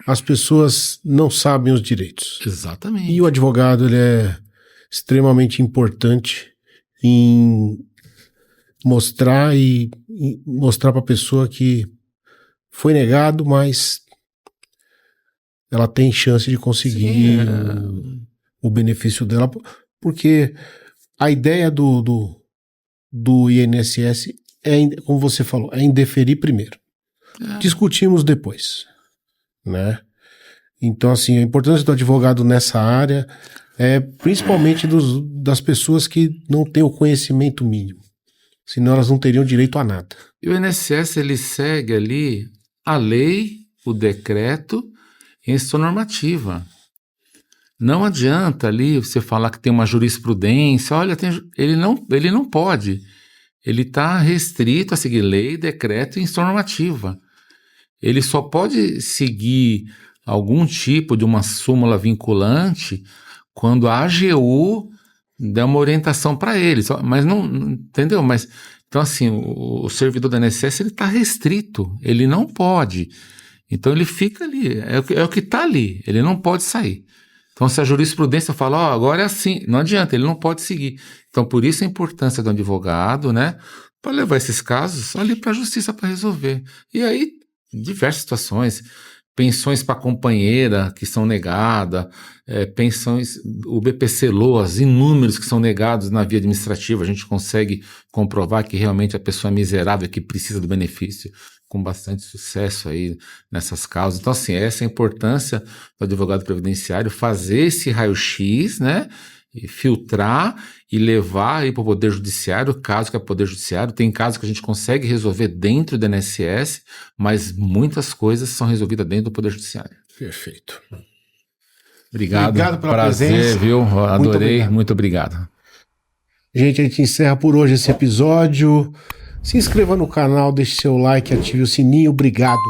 as pessoas não sabem os direitos. Exatamente. E o advogado, ele é extremamente importante em mostrar mostrar para a pessoa que foi negado, mas ela tem chance de conseguir o benefício dela, porque a ideia do INSS como você falou, é indeferir primeiro. Discutimos depois, né? Então, assim, a importância do advogado nessa área é principalmente das pessoas que não têm o conhecimento mínimo. Senão elas não teriam direito a nada. E o INSS, ele segue ali a lei, o decreto e a instrução normativa. Não adianta ali você falar que tem uma jurisprudência. Olha, ele não pode. Ele está restrito a seguir lei, decreto e instrução normativa. Ele só pode seguir algum tipo de uma súmula vinculante quando a AGU der uma orientação para ele. Mas não, entendeu? Mas, então, assim, o servidor da INSS está restrito, ele não pode. Então, ele fica ali, é o que está ali, ele não pode sair. Então, se a jurisprudência fala, agora é assim, não adianta, ele não pode seguir. Então, por isso a importância do advogado, né, para levar esses casos ali para a justiça para resolver. E aí, diversas situações, pensões para companheira que são negadas, pensões, o BPC-LOAS, inúmeros que são negados na via administrativa, a gente consegue comprovar que realmente a pessoa é miserável que precisa do benefício, com bastante sucesso aí nessas causas. Então, assim, essa é a importância do advogado previdenciário, fazer esse raio-x, né, e filtrar e levar aí para o Poder Judiciário, caso que é Poder Judiciário. Tem casos que a gente consegue resolver dentro do INSS, mas muitas coisas são resolvidas dentro do Poder Judiciário. Prazer. Obrigado pela presença. Prazer, viu? Adorei, muito obrigado. Gente, a gente encerra por hoje esse episódio. Se inscreva no canal, deixe seu like, ative o sininho. Obrigado.